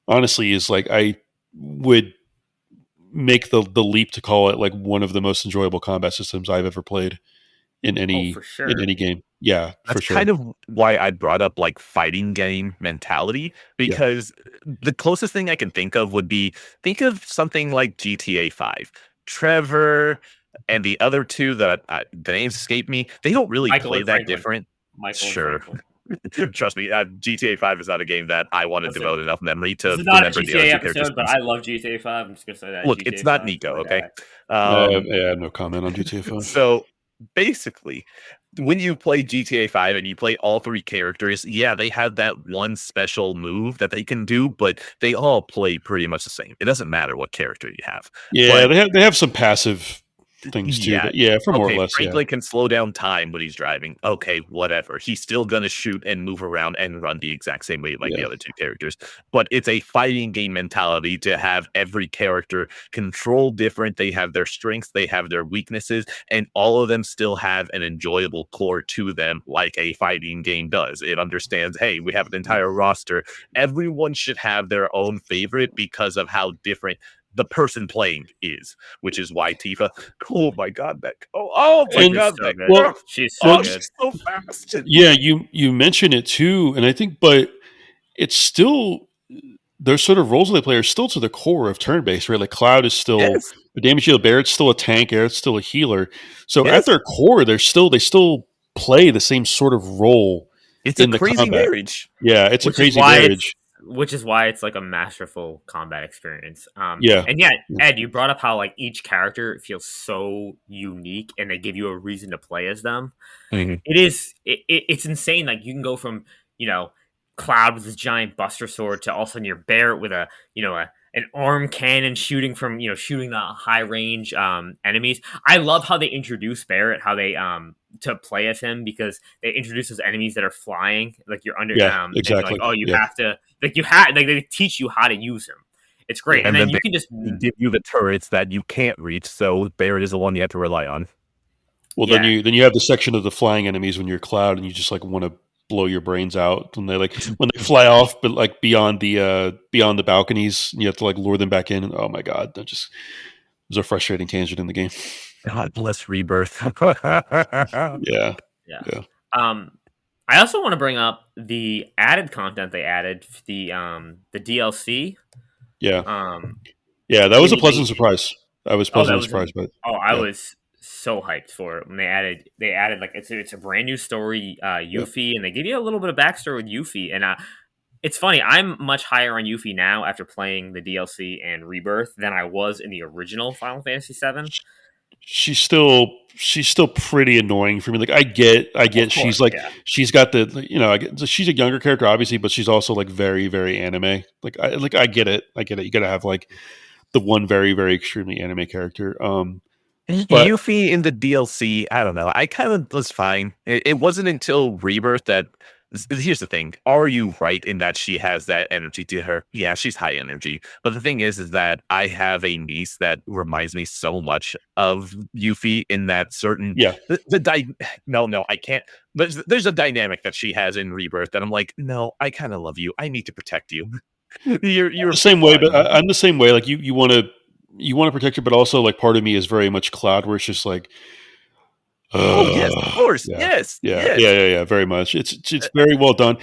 honestly, is like I would make the leap to call it like one of the most enjoyable combat systems I've ever played in Oh, for any sure. game. Yeah, for That's sure. kind of why I brought up like fighting game mentality Yeah. because the closest thing I can think of would be think of something like GTA 5. Trevor and the other two that the names escape me, they don't really Michael play and that Franklin. different. Michael and Sure. Franklin. Trust me, GTA 5 is not a game that I want to Listen, devote enough memory this to is not a remember the other GTA two characters' episode, but names. I love GTA 5. I'm just gonna say that Look, it's GTA not 5 is Nico, my okay? guy. I have no comment on GTA 5. So basically, when you play GTA 5 and you play all three characters, yeah, they have that one special move that they can do, but they all play pretty much the same. It doesn't matter what character you have. Yeah, But they have some passive things too, yeah. but yeah, for more or Okay, less, yeah. Franklin can slow down time when he's driving. Okay, whatever. He's still gonna shoot and move around and run the exact same way like the Yeah. other two characters. But it's a fighting game mentality to have every character control different. They have their strengths, they have their weaknesses, and all of them still have an enjoyable core to them, like a fighting game does. It understands, hey, we have an entire roster. Everyone should have their own favorite because of how different the person playing is, which is why Tifa. Oh my god, Beck! Oh my And She's god, so Beck! good. well, Oh, She's so well, oh, good. she's so fast. yeah, you mention it too, and I think, but it's still their sort of roles they play are still to the core of turn based, right? Like Cloud is still Yes, a damage dealer, Barrett's still a tank, Eric's still a healer. So at yes. their core, they still play the same sort of role It's a in the crazy combat. marriage. Yeah, it's a which is crazy why it's marriage. which is why it's like a masterful combat experience. Yeah, And yeah, yeah, Ed, you brought up how like each character feels so unique, and they give you a reason to play as them. Mhm. It's insane. Like you can go from you know Cloud with his giant Buster Sword to all of a sudden you're Barrett with an arm cannon shooting from shooting the high range enemies. I love how they introduce Barrett, how they to play as him, because they introduce those enemies that are flying, like you're under yeah, and they're like, exactly. oh, you Yeah, have to like they teach you how to use him. It's great, yeah. and And then then you they can just give you the turrets that you can't reach, so Barrett is the one you have to rely on. Well, yeah. then you have the section of the flying enemies when you're Cloud, and you just like want to blow your brains out when they fly off, but like beyond the balconies, and you have to like lure them back in. And, oh my god, that just was a frustrating tangent in the game. God bless Rebirth. Yeah, Yeah. yeah, I also want to bring up the added content they added, the DLC. yeah, Um, yeah. That was a pleasant they surprise. I was oh that pleasantly was surprised by it. I Yeah, was so hyped for it when they added like it's a brand new story, yeah. Yuffie, and they give you a little bit of backstory with Yuffie, and it's funny. I'm much higher on Yuffie now after playing the DLC and Rebirth than I was in the original Final Fantasy VII. She's still pretty annoying for me. Like I Of get course, she's like yeah. she's got I get, she's a younger character obviously, but she's also like very anime. I get it. I get it. You got to have like the one very extremely anime character. But Yuffie in the DLC, I don't know. I kind of was fine. It wasn't until Rebirth that. Here's the thing. Are you right in that she has that energy to her? Yeah, she's high energy. But the thing is that I have a niece that reminds me so much of Yuffie in that certain yeah, no, I can't. There's a dynamic that she has in Rebirth that I'm like, no, I kind of love you. I need to protect you. I'm You're the same way. But fun. I'm the same way. Like you want to protect her, but also like part of me is very much Cloud, where it's just like Oh yes, of course. Yeah, Yes, yeah, yes. yeah, yeah, yeah. Very much. It's very well done.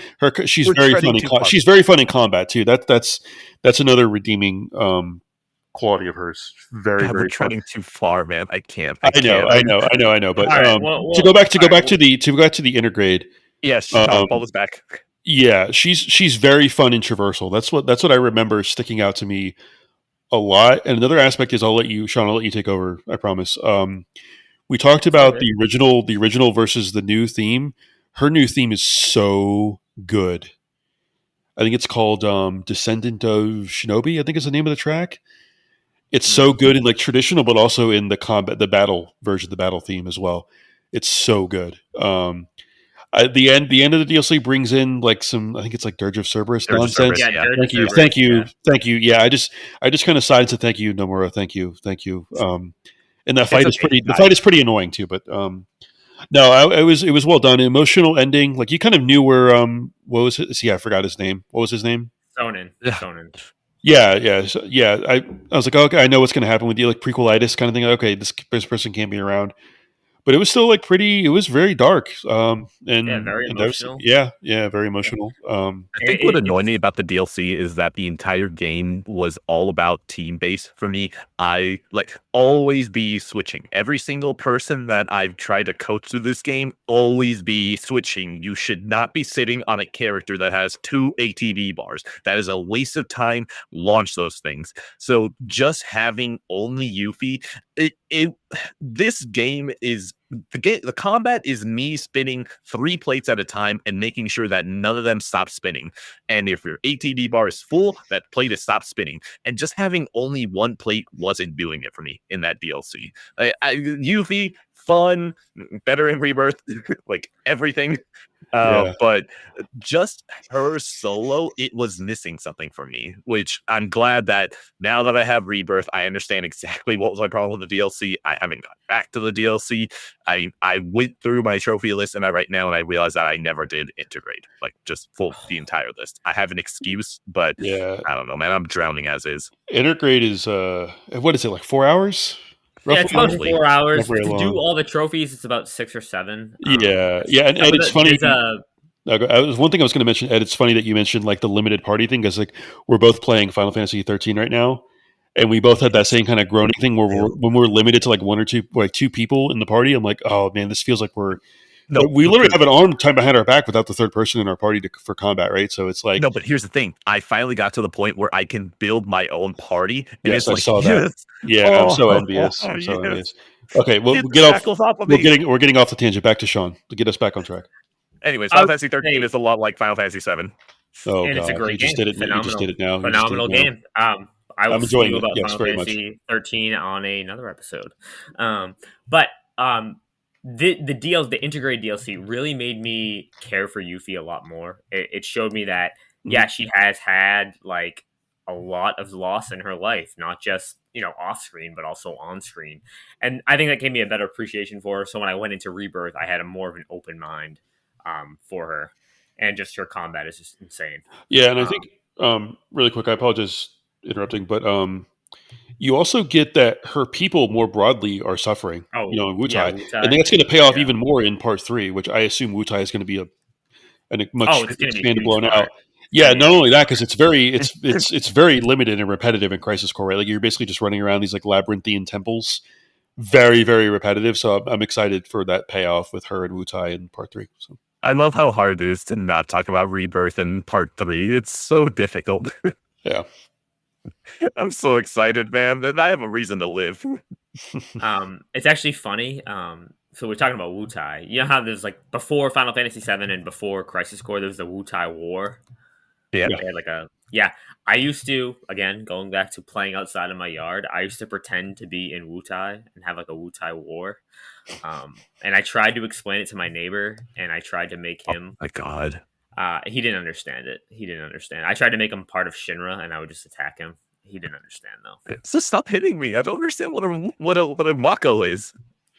She's We're very treading fun too far. she's very fun in combat too. That's another redeeming quality of hers. Very, God, we're very fun. treading too far, man. I can't. I know. But All right. to go back to the intergrade. Yes, Um, Paul is back. yeah, she's very fun and traversal. That's what I remember sticking out to me a lot. And another aspect is Sean, I'll let you take over. I promise. We talked about the original versus the new theme. Her new theme is so good. I think it's called Descendant of Shinobi, I think is the name of the track. It's so good in like traditional, but also in the battle version, the battle theme as well. It's so good. The end of the DLC brings in like some, I think it's like Dirge of Cerberus Dirge of nonsense. Cerberus, yeah. Thank you, thank you. Yeah, I just kind of sighed to thank you, Nomura. Thank you. And that fight is okay, the fight is pretty annoying too, but no, it was well done. Emotional ending, like you kind of knew where what was it? Yeah, I forgot his name. What was his name? Sonnen. Yeah. I was like, okay, I know what's going to happen with you, like prequelitis kind of thing. Okay, this person can't be around, but it was still like pretty. It was very dark. Very emotional. Very emotional. I think what annoyed me about the DLC is that the entire game was all about team base for me. I like always be switching. Every single person that I've tried to coach through this game, always be switching. You should not be sitting on a character that has 2 ATB bars. That is a waste of time. Launch those things. So just having only Yuffie, this game is the combat is me spinning 3 plates at a time and making sure that none of them stop spinning. And if your ATD bar is full, that plate is stopped spinning. And just having only one plate wasn't doing it for me in that DLC. Yuffie, fun, better in Rebirth, like everything. But just her solo, it was missing something for me, which I'm glad that now that I have Rebirth, I understand exactly what was my problem with the DLC. I haven't gone back to the DLC. I went through my trophy list right now and I realized that I never did integrate, like just full the entire list. I have an excuse, but yeah, I don't know, man. I'm drowning as is. Intergrade is what is it, like 4 hours? Roughly? Yeah, it's about 4 hours. To long. do all the trophies, it's about 6 or 7. And Ed, it's funny. One thing I was going to mention, Ed. It's funny that you mentioned like the limited party thing, because like we're both playing Final Fantasy 13 right now, and we both had that same kind of groaning thing where when we're limited to like 1 or 2, like 2 people in the party. I'm like, oh man, this feels like we literally have an arm tied behind our back without the third person in our party for combat, right? So it's like, no, but here's the thing: I finally got to the point where I can build my own party, and yes, it's like, I saw that. Yeah, I'm so envious. Envious. Okay, we'll get off. We're getting off the tangent. Back to Sean to get us back on track. Anyways, Final Fantasy 13 is a lot like Final Fantasy 7. Oh, and God. it's a great game. You just did it now. Phenomenal game. I will enjoying you about Yes, Final Fantasy 13 on another episode. But the integrated DLC really made me care for Yuffie a lot more. It showed me that she has had like a lot of loss in her life, not just off screen, but also on screen. And I think that gave me a better appreciation for her. So when I went into Rebirth, I had more of an open mind for her, and just her combat is just insane. Yeah, and I think really quick, I apologize interrupting, but you also get that her people more broadly are suffering. Oh, in Wutai. Yeah, And that's going to pay off even more in part 3, which I assume Wutai is going to be a much expanded, blown out. Yeah, not only that, because it's very limited and repetitive in Crisis Core, right? Like you're basically just running around these like labyrinthian temples, very, very repetitive. So I'm excited for that payoff with her and Wutai in part 3. So I love how hard it is to not talk about Rebirth in part 3. It's so difficult. Yeah. I'm so excited, man. That I have a reason to live. It's actually funny. So we're talking about Wutai. You know how there's like before Final Fantasy 7 and before Crisis Core, there was the Wutai War. Yeah. They had like I used to, again, going back to playing outside of my yard, I used to pretend to be in Wutai and have like a Wutai War. And I tried to explain it to my neighbor, and I tried to make him. Oh my God. He didn't understand it. I tried to make him part of Shinra, and I would just attack him. He didn't understand though. So stop hitting me. I don't understand what a Mako is.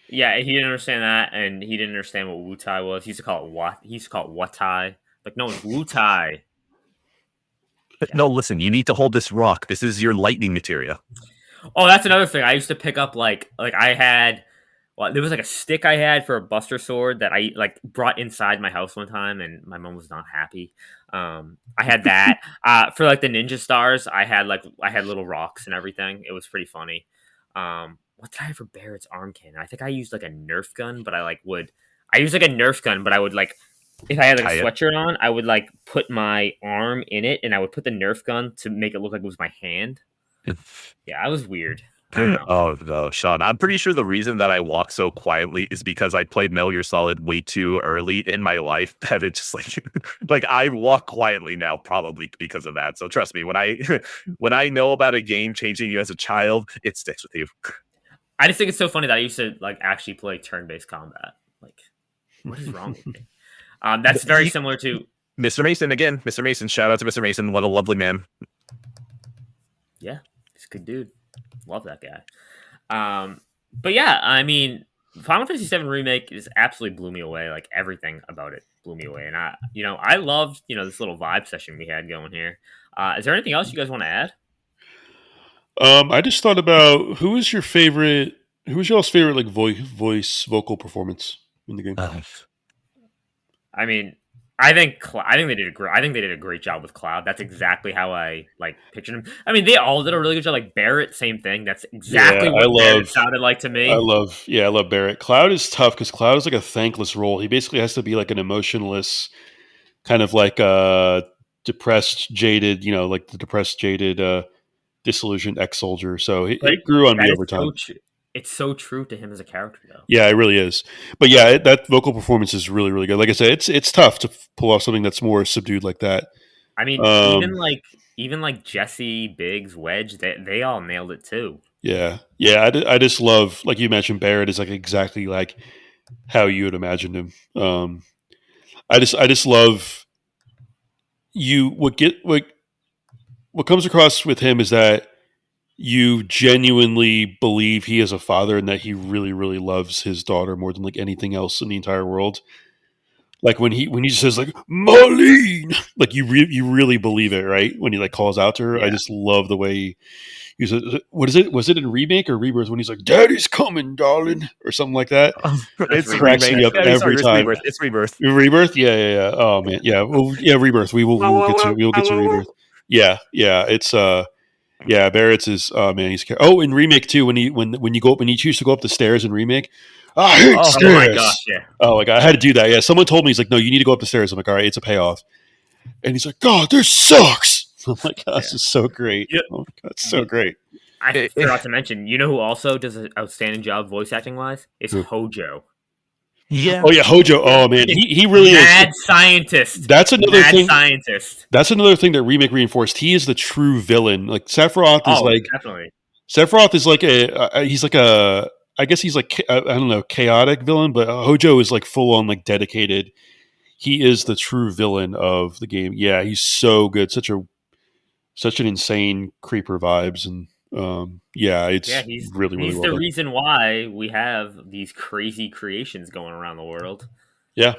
Yeah, he didn't understand that, and he didn't understand what Wutai was. He used to call it Watai. Like, no, it's Wutai. Yeah. No, listen, you need to hold this rock. This is your lightning materia. Oh, that's another thing. I used to pick up like I had Well, there was like a stick I had for a Buster Sword that I like brought inside my house one time, and my mom was not happy. I had that for like the ninja stars. I had little rocks and everything. It was pretty funny. What did I have for Barrett's arm cannon? I think I used like a Nerf gun, but I used like a Nerf gun, but I would like if I had like a Tie it. sweatshirt on, I would like put my arm in it, and I would put the Nerf gun to make it look like it was my hand. Yeah, I was weird. I don't know. Oh no, Sean. I'm pretty sure the reason that I walk so quietly is because I played Metal Gear Solid way too early in my life that it just like like I walk quietly now probably because of that. So trust me, when I when I know about a game changing you as a child, it sticks with you. I just think it's so funny that I used to like actually play turn-based combat. Like, what is wrong with me? That's very He- similar to Mr. Mason again. Mr. Mason, shout out to Mr. Mason. What a lovely man. yeah, he's a good dude. Love that guy. But yeah, I mean, Final Fantasy VII Remake is absolutely blew me away. Like everything about it blew me away, and I loved this little vibe session we had going here. Is there anything else you guys want to add? I just thought about who is your favorite. Who was y'all's favorite like voice vocal performance in the game? I mean, I think they did a great job with Cloud. That's exactly how I like pictured him. I mean, they all did a really good job. Like Barrett, same thing. That's Yeah, exactly what Barrett sounded like to me. I love Barrett. Cloud is tough because Cloud is like a thankless role. He basically has to be like an emotionless, kind of like depressed, jaded, like the depressed, jaded, disillusioned ex-soldier. So But it grew on that me is over so time. true. It's so true to him as a character, though. Yeah, it really is. But yeah, that vocal performance is really, really good. Like I said, it's tough to pull off something that's more subdued like that. I mean, Um, even like Jesse, Biggs, Wedge, they all nailed it too. yeah, yeah. I just love, like you mentioned, Barrett is like exactly like how you would imagine him. I just love you. What comes across with him is that you genuinely believe he is a father and that he really, really loves his daughter more than like anything else in the entire world. Like when he says like Marlene, like you really believe it, right? When he like calls out to her, I Yeah, just love the way he says, "What is it? Was it in remake or rebirth when he's like, Daddy's coming, darling," or something like that? that's It's It a Rebirth. cracks remake. me up Yeah, sorry, every it's time. rebirth. It's rebirth. Rebirth, yeah, yeah, yeah. Oh man, yeah, well, yeah, rebirth. We will get to rebirth. Yeah, yeah. It's yeah, Barrett's is man, oh, in remake too. When you go up when you choose to go up the stairs in remake, I hate Oh, Oh my gosh, stairs. yeah, Oh my god, I had to do that. Yeah, someone told me he's like, no, you need to go up the stairs. I'm like, all right, it's a payoff. And he's like, God, this sucks. I'm like, oh, this yeah. is so great. You, Oh my god, it's so you, great. I it, forgot to mention. You know who also does an outstanding job voice acting wise? Is Hojo. yeah. Oh yeah, Hojo. Yeah. Oh man, Freaking he really is. mad scientist. That's another Mad thing. scientist. That's another thing that remake reinforced. He is the true villain. Like Oh, definitely. Sephiroth is like he's like a I guess he's like I don't know chaotic villain, but Hojo is like full on like dedicated. He is the true villain of the game. Yeah, he's so good. Such an insane creeper vibes and yeah, Yeah, it's really really he's well the done. reason why we have these crazy creations going around the world. Yeah,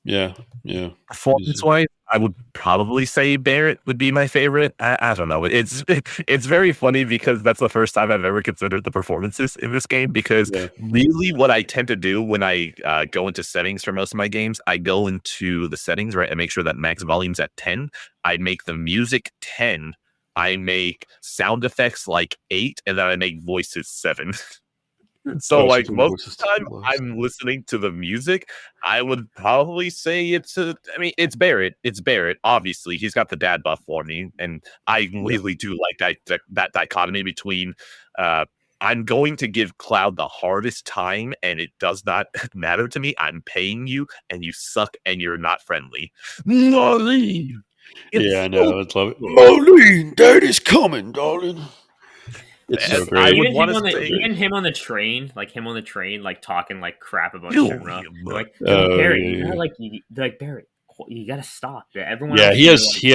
yeah, yeah. Performance wise, I would probably say Barrett would be my favorite. I don't know. It's very funny because that's the first time I've ever considered the performances in this game. Because Yeah, really, what I tend to do when I go into settings for most of my games, I go into the settings, right, and make sure that max volume's at 10. I make the music 10. I make sound effects like 8, and then I make voices 7. So, oh, like, something most voices of the time I'm listening to the music, I would probably say I mean, it's Barrett. It's Barrett. Obviously, he's got the dad buff for me. And I Yeah, really do like that dichotomy between, I'm going to give Cloud the hardest time, and it does not matter to me. I'm paying you, and you suck, and you're not friendly. Molly, yeah, I it's so know. It's love it. good. Marlene, Daddy's coming, darling. It's so And I great. would want to So say, great. Even him on the train, like him on the train, like talking like crap about you, Shinra. They're like Oh Barry, yeah, you yeah. gotta they're like Barry, you gotta stop. Everyone Yeah, else he here, has like he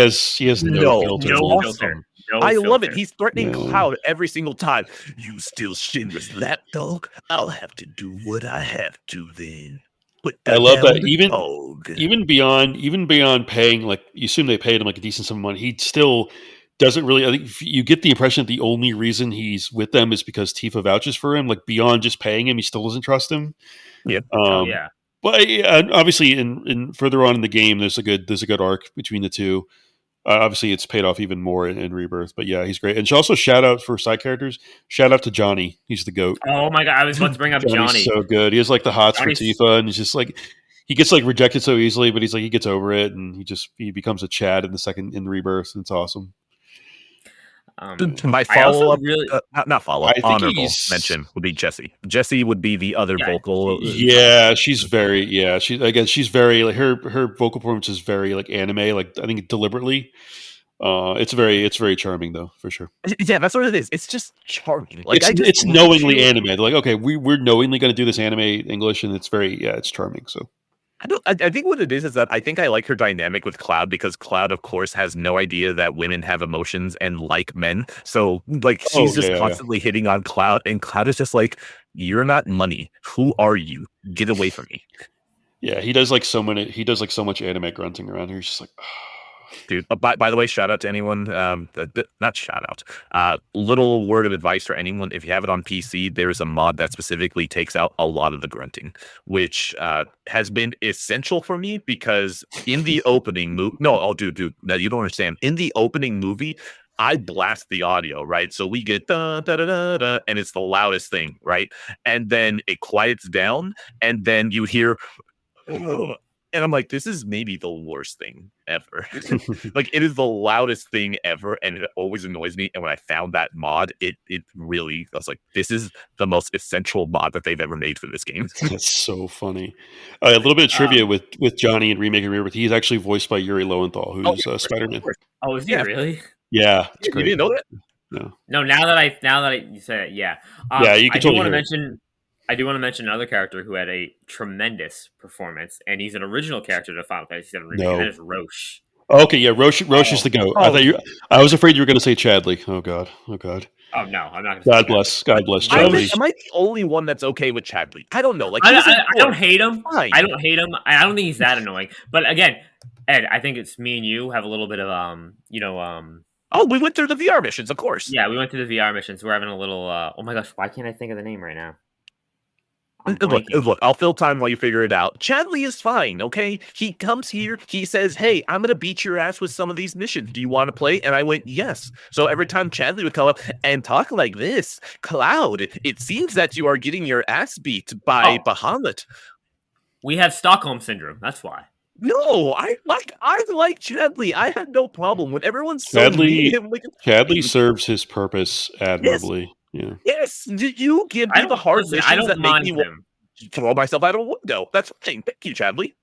has no No, filter, he's no man. filter, awesome. no I love it. filter. He's threatening Yeah. Cloud every single time. You still Shinra's lapdog? I'll have to do what I have to then. Put I that love that down the dog. even beyond paying, like you assume they paid him like a decent sum of money, he still doesn't really. I think you get the impression that the only reason he's with them is because Tifa vouches for him. Like beyond just paying him, he still doesn't trust him. Yeah. Oh Um, yeah. but obviously, in further on in the game, there's a good arc between the two. Obviously, it's paid off even more in Rebirth. But yeah, he's great. And also, shout out for side characters. Shout out to Johnny. He's the goat. Oh my god, I was about to bring up Johnny's Johnny. so good. He has like the hots for Johnny's Tifa, and he's just like he gets like rejected so easily, but he's like he gets over it, and he becomes a Chad in Rebirth, and it's awesome. My I also follow up, really not follow I up, think honorable he's mention would be Jessie. Jessie would be the other Yeah, vocal. Yeah, she's very she's very like her vocal performance is very like anime, like I think deliberately. It's very charming though, for sure. Yeah, that's what it is. It's just charming. Like It's knowingly anime. They're like, okay, we're knowingly going to do this anime English, and it's very it's charming. So I think what it is that I think I like her dynamic with Cloud because Cloud, of course, has no idea that women have emotions and like men. So like she's just constantly hitting on Cloud, and Cloud is just like, "You're not money. Who are you? Get away from me." Yeah, he does like so many. He does like so much anime grunting around here. He's just like, Dude, by the way, shout out to anyone. Not shout out. Little word of advice for anyone: if you have it on PC, there is a mod that specifically takes out a lot of the grunting, which has been essential for me because in the opening movie, dude, no, you don't understand. In the opening movie, I blast the audio, right? So we get da da da da da, and it's the loudest thing, right? And then it quiets down, and then you hear. And I'm like, this is maybe the worst thing ever. Like, it is the loudest thing ever, and it always annoys me. And when I found that mod, it really, I was like, this is the most essential mod that they've ever made for this game. that's so funny. A little bit of trivia with Johnny and Remake and Rebirth. He's actually voiced by Yuri Lowenthal, who's Spider-Man. Oh, is he really? Yeah, it's You great. didn't know that? No. Now that you say it, yeah. Yeah, you can I do totally want to hear it. mention. I do want to mention another character who had a tremendous performance, and he's an original character to Final Fantasy VII Remake, No. and that is Roche. Okay, yeah, Roche is the goat. I was afraid you were going to say Chadley. Oh god. Oh no, I'm not. God bless Chadley. Am I the only one that's okay with Chadley? I don't know. Like, I don't hate him. Fine. I don't hate him. I don't think he's that annoying. But again, Ed, I think it's me and you have a little bit of Oh, we went through the VR missions, of course. Yeah, we went through the VR missions. We're having a little. Oh my gosh, why can't I think of the name right now? Look, I'll fill time while you figure it out. Chadley is fine, okay? He comes here, he says, hey, I'm going to beat your ass with some of these missions. Do you want to play? And I went, yes. So every time Chadley would come up and talk like this, Cloud, it seems that you are getting your ass beat by Bahamut. We have Stockholm Syndrome, that's why. No, I like Chadley. I had no problem when everyone's so mean. Chadley serves his purpose admirably. Yeah. Yes, you give me the hard missions that make me want to throw myself out a window. That's fine. Thank you, Chadley.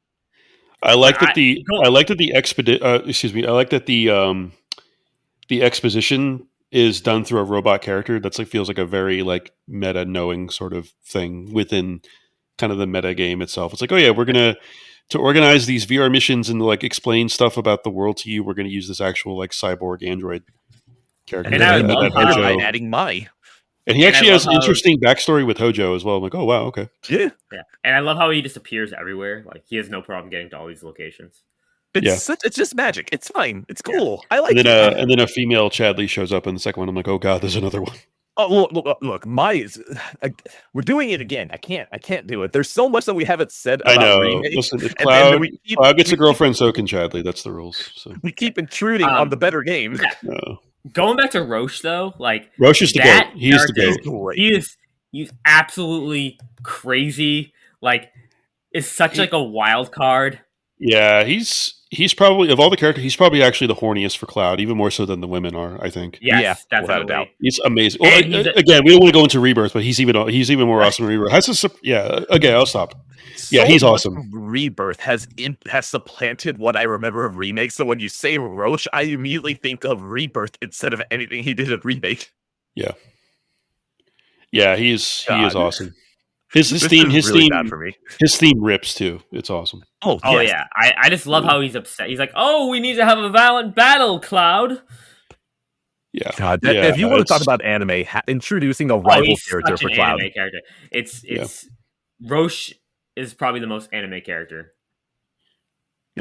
I like that the exposition is done through a robot character. That's like feels like a very like meta knowing sort of thing within kind of the meta game itself. It's like, oh yeah, we're gonna to organize these VR missions and like explain stuff about the world to you. We're gonna use this actual like cyborg android character. And I love by adding Mai. And he actually has an interesting backstory with Hojo as well. I'm like, oh wow, okay. Yeah. And I love how he just appears everywhere. Like he has no problem getting to all these locations. It's just magic. It's fine. It's cool. I like it. And then a female Chadley shows up in the second one. I'm like, oh god, there's another one. Oh look, Mai is. We're doing it again. I can't do it. There's so much that we haven't said about I know. Remake. Listen, if Cloud gets a girlfriend, so can Chadley. That's the rules. So we keep intruding on the better games. No. Going back to Roche though, like Roche is the goat. He is the goat. He's absolutely crazy. Like, is such like a wild card. Yeah, he's probably of all the characters, he's probably actually the horniest for Cloud, even more so than the women are. I think. Yes, without a doubt. He's amazing. Well, again, we don't want to go into Rebirth, but he's even more awesome in Rebirth. Okay, I'll stop. Yeah, he's awesome. Rebirth has supplanted what I remember of Remake. So when you say Roche, I immediately think of Rebirth instead of anything he did at Remake. Yeah. Yeah, he is awesome. His theme bad for me. His theme rips too. It's awesome. Oh yes. Yeah. I just love how he's upset. He's like, "Oh, we need to have a violent battle, Cloud." Yeah. God, if you want to talk about anime, introducing a rival character for Cloud. Anime character. It's Roche is probably the most anime character.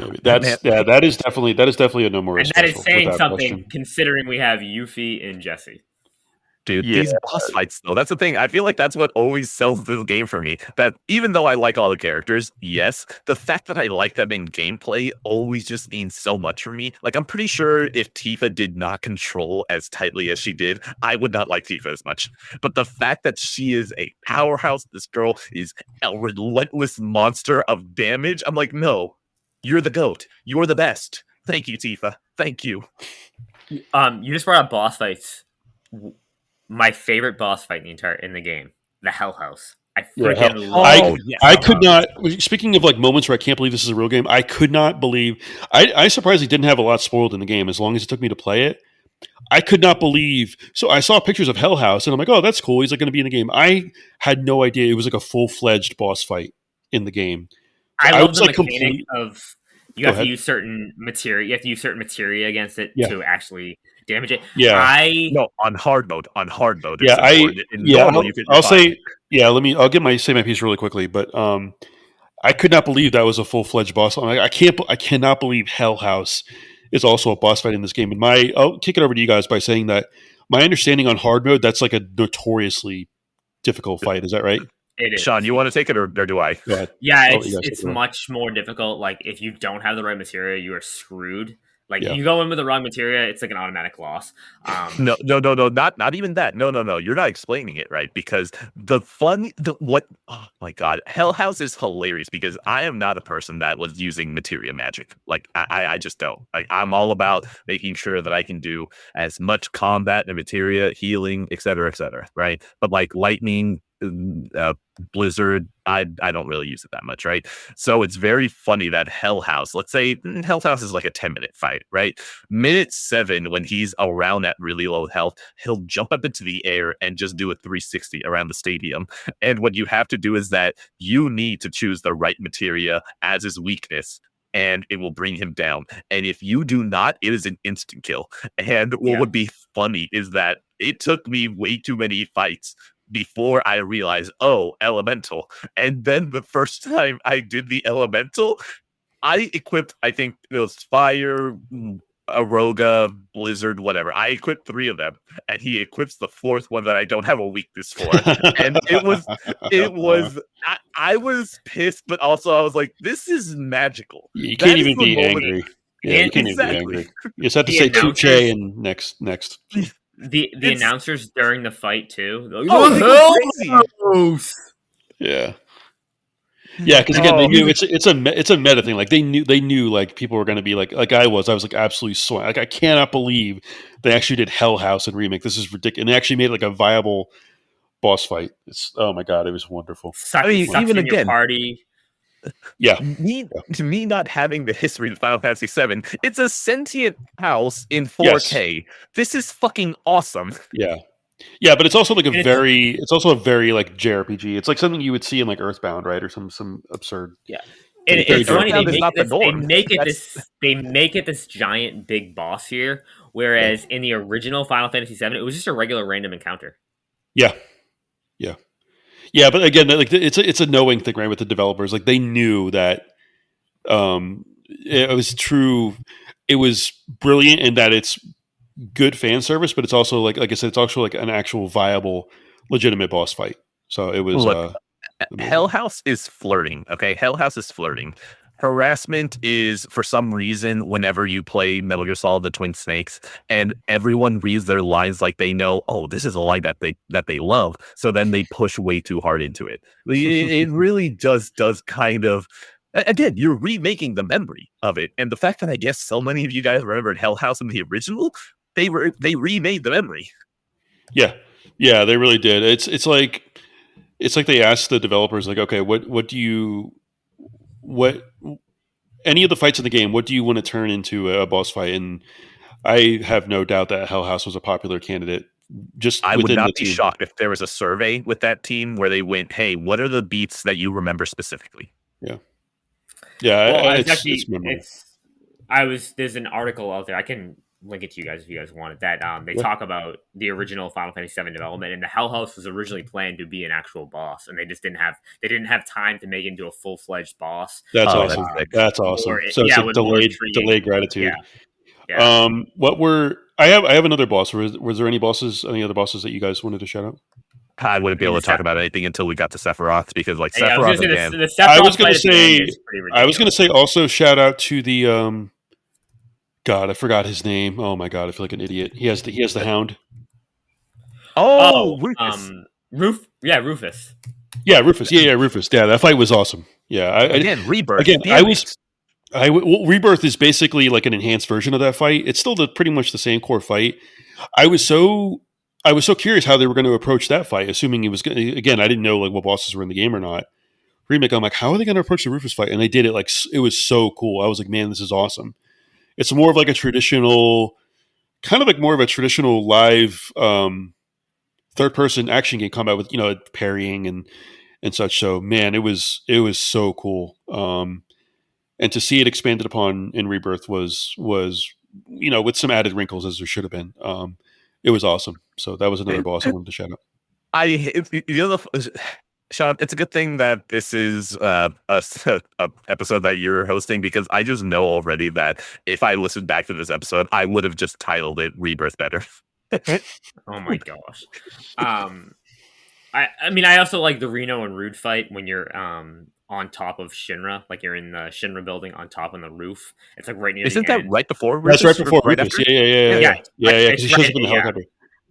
Maybe. Man, That is definitely a Nomura And that is special saying without something question. considering we have Yuffie and Jesse. dude, Yeah, these boss fights though, that's the thing. I feel like that's what always sells this game for me. That even though I like all the characters, yes, the fact that I like them in gameplay always just means so much for me. Like I'm pretty sure if Tifa did not control as tightly as she did, I would not like Tifa as much. But the fact that she is a powerhouse, this girl is a relentless monster of damage. I'm like, no, you're the GOAT. You're the best. Thank you, Tifa. Thank you. You just brought up boss fights. My favorite boss fight in the game, the Hell House. I yeah. freaking love I Oh, yes. I could not. Speaking of like moments where I can't believe this is a real game, I could not believe. I surprisingly didn't have a lot spoiled in the game as long as it took me to play it. I could not believe. So I saw pictures of Hell House, and I'm like, oh, that's cool. He's like going to be in the game. I had no idea it was like a full fledged boss fight in the game. So I I love was the like mechanic complete. of you Go have to ahead. use certain material. You have to use certain materia against it Yeah, to actually damage it. yeah, I No, on hard mode, yeah. it's important. In normal, I'll, you can you're I'll fine. say yeah. I'll say my piece really quickly, but I could not believe that was a full fledged boss. I cannot believe Hell House is also a boss fight in this game. And I'll kick it over to you guys by saying that my understanding on hard mode, that's like a notoriously difficult fight. Is that right? it Sean, is. you want to take it or do I? Go ahead. Yeah, I'll let you guys take it's it away. much more difficult. Like if you don't have the right materia, you are screwed. Like Yeah. you go in with the wrong materia, it's like an automatic loss. No, not even that. No. You're not explaining it right because oh my god, Hell House is hilarious because I am not a person that was using materia magic. Like I just don't. Like I'm all about making sure that I can do as much combat and materia, healing, etc., right? But like lightning, blizzard, I don't really use it that much, right? So it's very funny that Hell House, let's say Hell House is like a 10-minute fight, right? Minute 7, when he's around at really low health, he'll jump up into the air and just do a 360 around the stadium. And what you have to do is that you need to choose the right materia as his weakness, and it will bring him down. And if you do not, it is an instant kill. And what Yeah. would be funny is that it took me way too many fights before I realized, oh, elemental. And then the first time I did the elemental, I equipped, I think it was fire, Aroga, blizzard, whatever. I equipped 3 of them, and he equips the 4th one that I don't have a weakness for. And it was, I was pissed, but also I was like, this is magical. You can't That is even the be moment. angry. Yeah, you And can't even be Exactly. angry. You just have to the say 2K announcers and next. So, the It's, announcers during the fight too. They're like, oh, "The they go crazy. Hell House!" yeah. Yeah, because again, they Oh, knew it's a meta thing. Like they knew like people were going to be like I was. I was like absolutely swung. Like I cannot believe they actually did Hell House and remake. This is ridiculous. And they actually made like a viable boss fight. It's oh my god, it was wonderful. I mean, Sucks even in your again, party. Yeah, me yeah. to me not having the history of Final Fantasy VII, it's a sentient house in Yes, 4K. This is fucking awesome. yeah, yeah. But it's also like And it's it's also a very like JRPG. It's like something you would see in like Earthbound, right, or some absurd yeah. And thing. Very it's funny JRPG. Earthbound is not the norm. That's they make it this giant big boss here, Yeah, whereas in the original Final Fantasy VII, it was just a regular random encounter. yeah, yeah, yeah. But again, like it's a knowing thing, right? With the developers, like they knew that it was true. It was brilliant in that it's good fan service, but it's also like I said, it's also like an actual viable, legitimate boss fight. So it was look, amazing. Hell House is flirting. Okay, Hell House is flirting. Harassment is for some reason whenever you play Metal Gear Solid: The Twin Snakes, and everyone reads their lines like they know. Oh, this is a line that they love. So then they push way too hard into it. It really does kind of. Again, you're remaking the memory of it, and the fact that I guess so many of you guys remembered Hell House in the original, they remade the memory. Yeah, yeah, they really did. It's like they asked the developers like, okay, what do you what any of the fights in the game, what do you want to turn into a boss fight? And I have no doubt that Hell House was a popular candidate just I would within the not be team. shocked if there was a survey with that team where they went, "Hey, what are the beats that you remember specifically?" Yeah, yeah, Well, it's memorable. there's an article out there. I can link it to you guys if you guys want it. That they Yeah. talk about the original Final Fantasy VII development, and the Hell House was originally planned to be an actual boss, and they didn't have time to make it into a full fledged boss. That's Oh, With that's awesome. sick. That's awesome. So it's yeah, like with more delayed intriguing. Yeah, gratitude. yeah. What were I have another boss. Was there any other bosses that you guys wanted to shout out? I wouldn't I be mean, able to talk about anything until we got to Sephiroth because, like, yeah, I was gonna Sephiroth say again. the I was Sephiroth gonna fight at the end say is pretty ridiculous. also shout out to the God, I forgot his name. Oh my God, I feel like an idiot. He has the hound. Oh, Oh, Lucas. Rufus. Yeah, Rufus. Yeah, Rufus. Yeah, that fight was awesome. Yeah, Again, Rebirth. again, Damn it. well, Rebirth is basically like an enhanced version of that fight. It's still pretty much the same core fight. I was so I was so curious how they were going to approach that fight, assuming it was again. I didn't know like what bosses were in the game or not. Remake. I'm like, how are they going to approach the Rufus fight? And they did it like it was so cool. I was like, man, this is awesome. It's more of like a traditional, kind of like more of a traditional live third person action game combat with parrying and such. So man, it was so cool. And to see it expanded upon in Rebirth was with some added wrinkles as there should have been. It was awesome. So that was another boss I wanted to shout out. Sean, it's a good thing that this is a episode that you're hosting because I just know already that if I listened back to this episode, I would have just titled it Rebirth better. Oh my gosh. I mean, I also like the Reno and Rude fight when you're on top of Shinra, like you're in the Shinra building on top on the roof. It's like right near the Isn't that end. right before That's right Rufus or before right Rufus. after? Yeah, Yeah. Because it's he shows right. up in the Yeah, helicopter.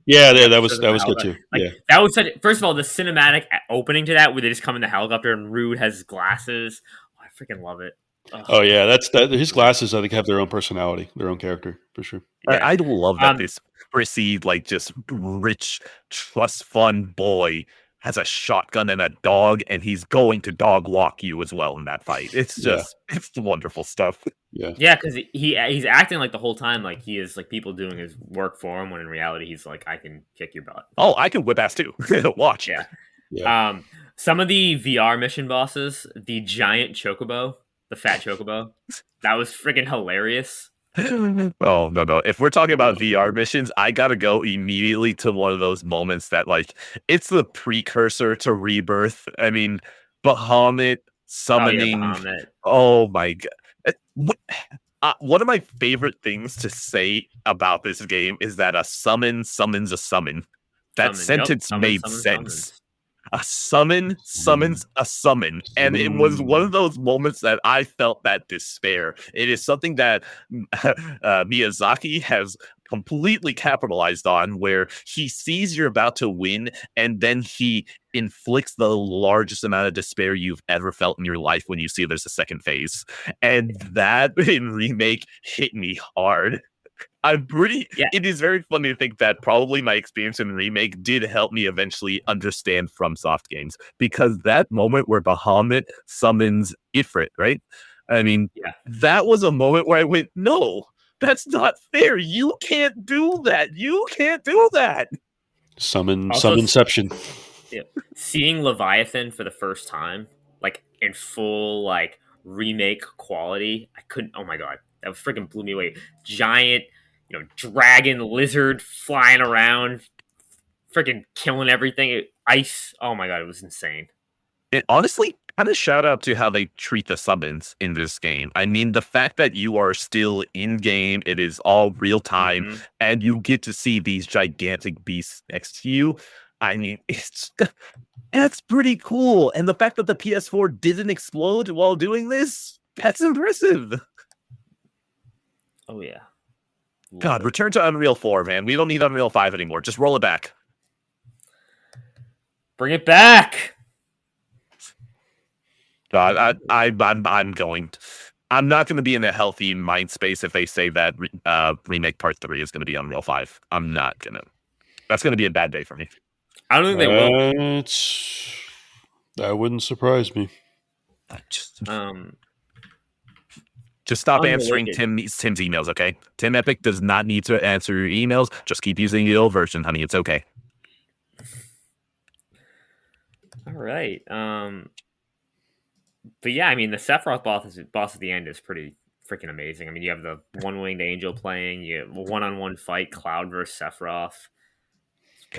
Yeah, yeah. that Shows was up in the good helicopter. too. Like Yeah, that was such. First of all, the cinematic opening to that, where they just come in the helicopter and Rude has his glasses. Oh, I freaking love it. oh Ugh. yeah, that's that. His glasses, I think, have their own personality, their own character for sure. Yeah. I love that Um. this prissy, like just rich, trust fund boy has a shotgun and a dog, and he's going to dog walk you as well in that fight. Yeah, It's wonderful stuff. yeah, Yeah, because he's acting like the whole time like he is like people doing his work for him, when in reality he's like, I can kick your butt. Oh, I can whip ass too. Watch. Yeah. yeah. Some of the VR mission bosses, the giant chocobo, the fat chocobo, that was freaking hilarious. Oh no. If we're talking about VR missions, I gotta go immediately to one of those moments that like it's the precursor to Rebirth. I mean, Bahamut Oh yeah, summoning. Bahamut. Oh my god. One of my favorite things to say about this game is that a summon summons a summon. That Summon. Yep. sentence Summon, made summon, sense. summons. A summon summons a summon. And it was one of those moments that I felt that despair. It is something that Miyazaki has completely capitalized on, where he sees you're about to win and then he inflicts the largest amount of despair you've ever felt in your life when you see there's a second phase. And that in Remake hit me hard. Yeah. It is very funny to think that probably my experience in Remake did help me eventually understand FromSoft games, because that moment where Bahamut summons Ifrit, right? I mean, Yeah. that was a moment where I went, no, that's not fair. You can't do that. You can't do that. Also, Inception. yeah, seeing Leviathan for the first time, like in full like remake quality, I couldn't. Oh my god, that freaking blew me away. Giant, dragon lizard flying around, freaking killing everything. Ice. Oh my god, it was insane. It honestly kind of shout out to how they treat the summons in this game. I mean, the fact that you are still in game, it is all real time, Mm-hmm. and you get to see these gigantic beasts next to you. I mean, that's pretty cool. And the fact that the PS4 didn't explode while doing this, that's impressive. Oh yeah. Love God, it. return to Unreal 4, man. We don't need Unreal 5 anymore. Just roll it back. Bring it back. God, I'm going. I'm not going to be in a healthy mind space if they say that Remake Part 3 is going to be Unreal 5. I'm not going to. That's going to be a bad day for me. I don't think they will. That wouldn't surprise me. Just stop answering Unrelated. Tim's emails, okay? Tim Epic does not need to answer your emails. Just keep using the old version, honey. It's okay. All right. But yeah, I mean, the Sephiroth boss at the end is pretty freaking amazing. I mean, you have the one-winged angel playing, you have a one-on-one fight, Cloud versus Sephiroth.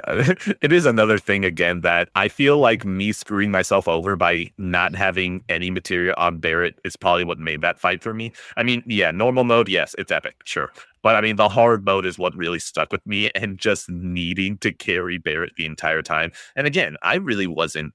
God, it is another thing again that I feel like me screwing myself over by not having any materia on Barrett is probably what made that fight for me. I mean, yeah, normal mode, yes, it's epic, sure. But I mean, the hard mode is what really stuck with me and just needing to carry Barrett the entire time. And again, I really wasn't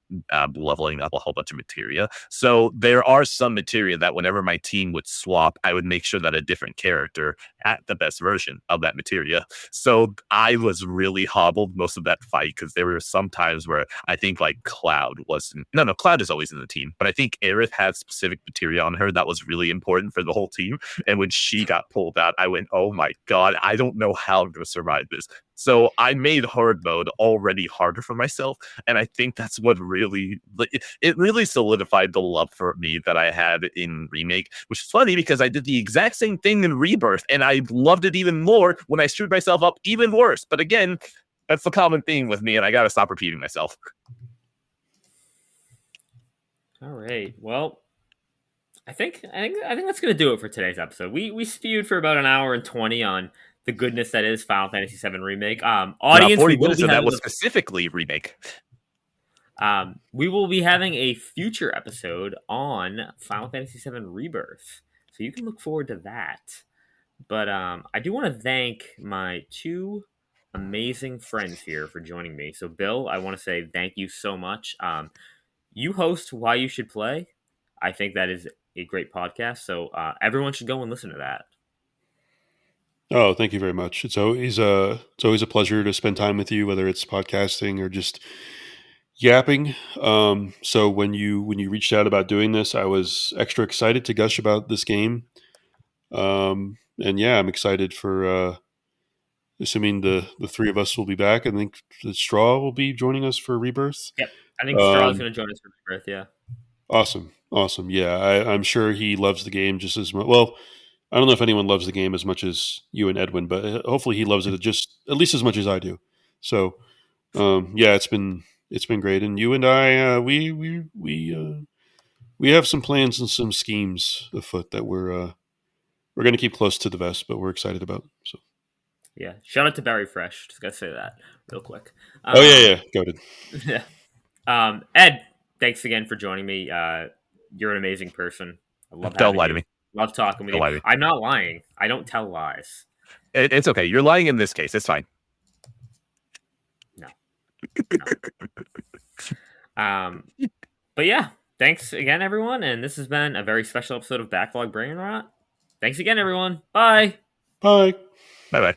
leveling up a whole bunch of materia. So there are some materia that whenever my team would swap, I would make sure that a different character had the best version of that materia. So I was really hobbled most of that fight because there were some times where I think like Cloud wasn't. No, Cloud is always in the team, but I think Aerith had specific materia on her that was really important for the whole team. And when she got pulled out, I went, oh my God, I don't know how I'm going to survive this. So I made hard mode already harder for myself. And I think that's what really, it really solidified the love for me that I had in Remake, which is funny because I did the exact same thing in Rebirth and I loved it even more when I screwed myself up even worse. But again, that's the common theme with me and I got to stop repeating myself. All right. Well, I think that's gonna do it for today's episode. We spewed for about an hour and 20 on the goodness that is Final Fantasy VII Remake. Now, Audience, 40 minutes of that was specifically Remake. we will be having a future episode on Final Fantasy VII Rebirth, so you can look forward to that. But I do want to thank my two amazing friends here for joining me. So, Bill, I want to say thank you so much. You host Why You Should Play. I think that is a great podcast. So everyone should go and listen to that. Oh, thank you very much. It's always a pleasure to spend time with you, whether it's podcasting or just yapping. So when you reached out about doing this, I was extra excited to gush about this game. And yeah, I'm excited for assuming the three of us will be back. I think the Straw will be joining us for Rebirth. Yep. I think Straw's Um, going to join us for Rebirth. Yeah. awesome. Yeah, I'm sure he loves the game just as much. Well, I don't know if anyone loves the game as much as you and Edwin, but hopefully he loves it just at least as much as I do. So yeah, it's been great, and you and I we have some plans and some schemes afoot that we're going to keep close to the vest, but we're excited about. So Yeah. Shout out to Barry Fresh. Just got to say that real quick. oh yeah, go ahead. Yeah. Ed, thanks again for joining me. You're an amazing person. I love Don't having lie to you. me. Love talking with Don't you. lie to me. I'm not lying. I don't tell lies. It's okay. You're lying in this case. It's fine. No. But yeah, thanks again, everyone. And this has been a very special episode of Backlog Brain Rot. Thanks again, everyone. Bye. Bye. Bye bye.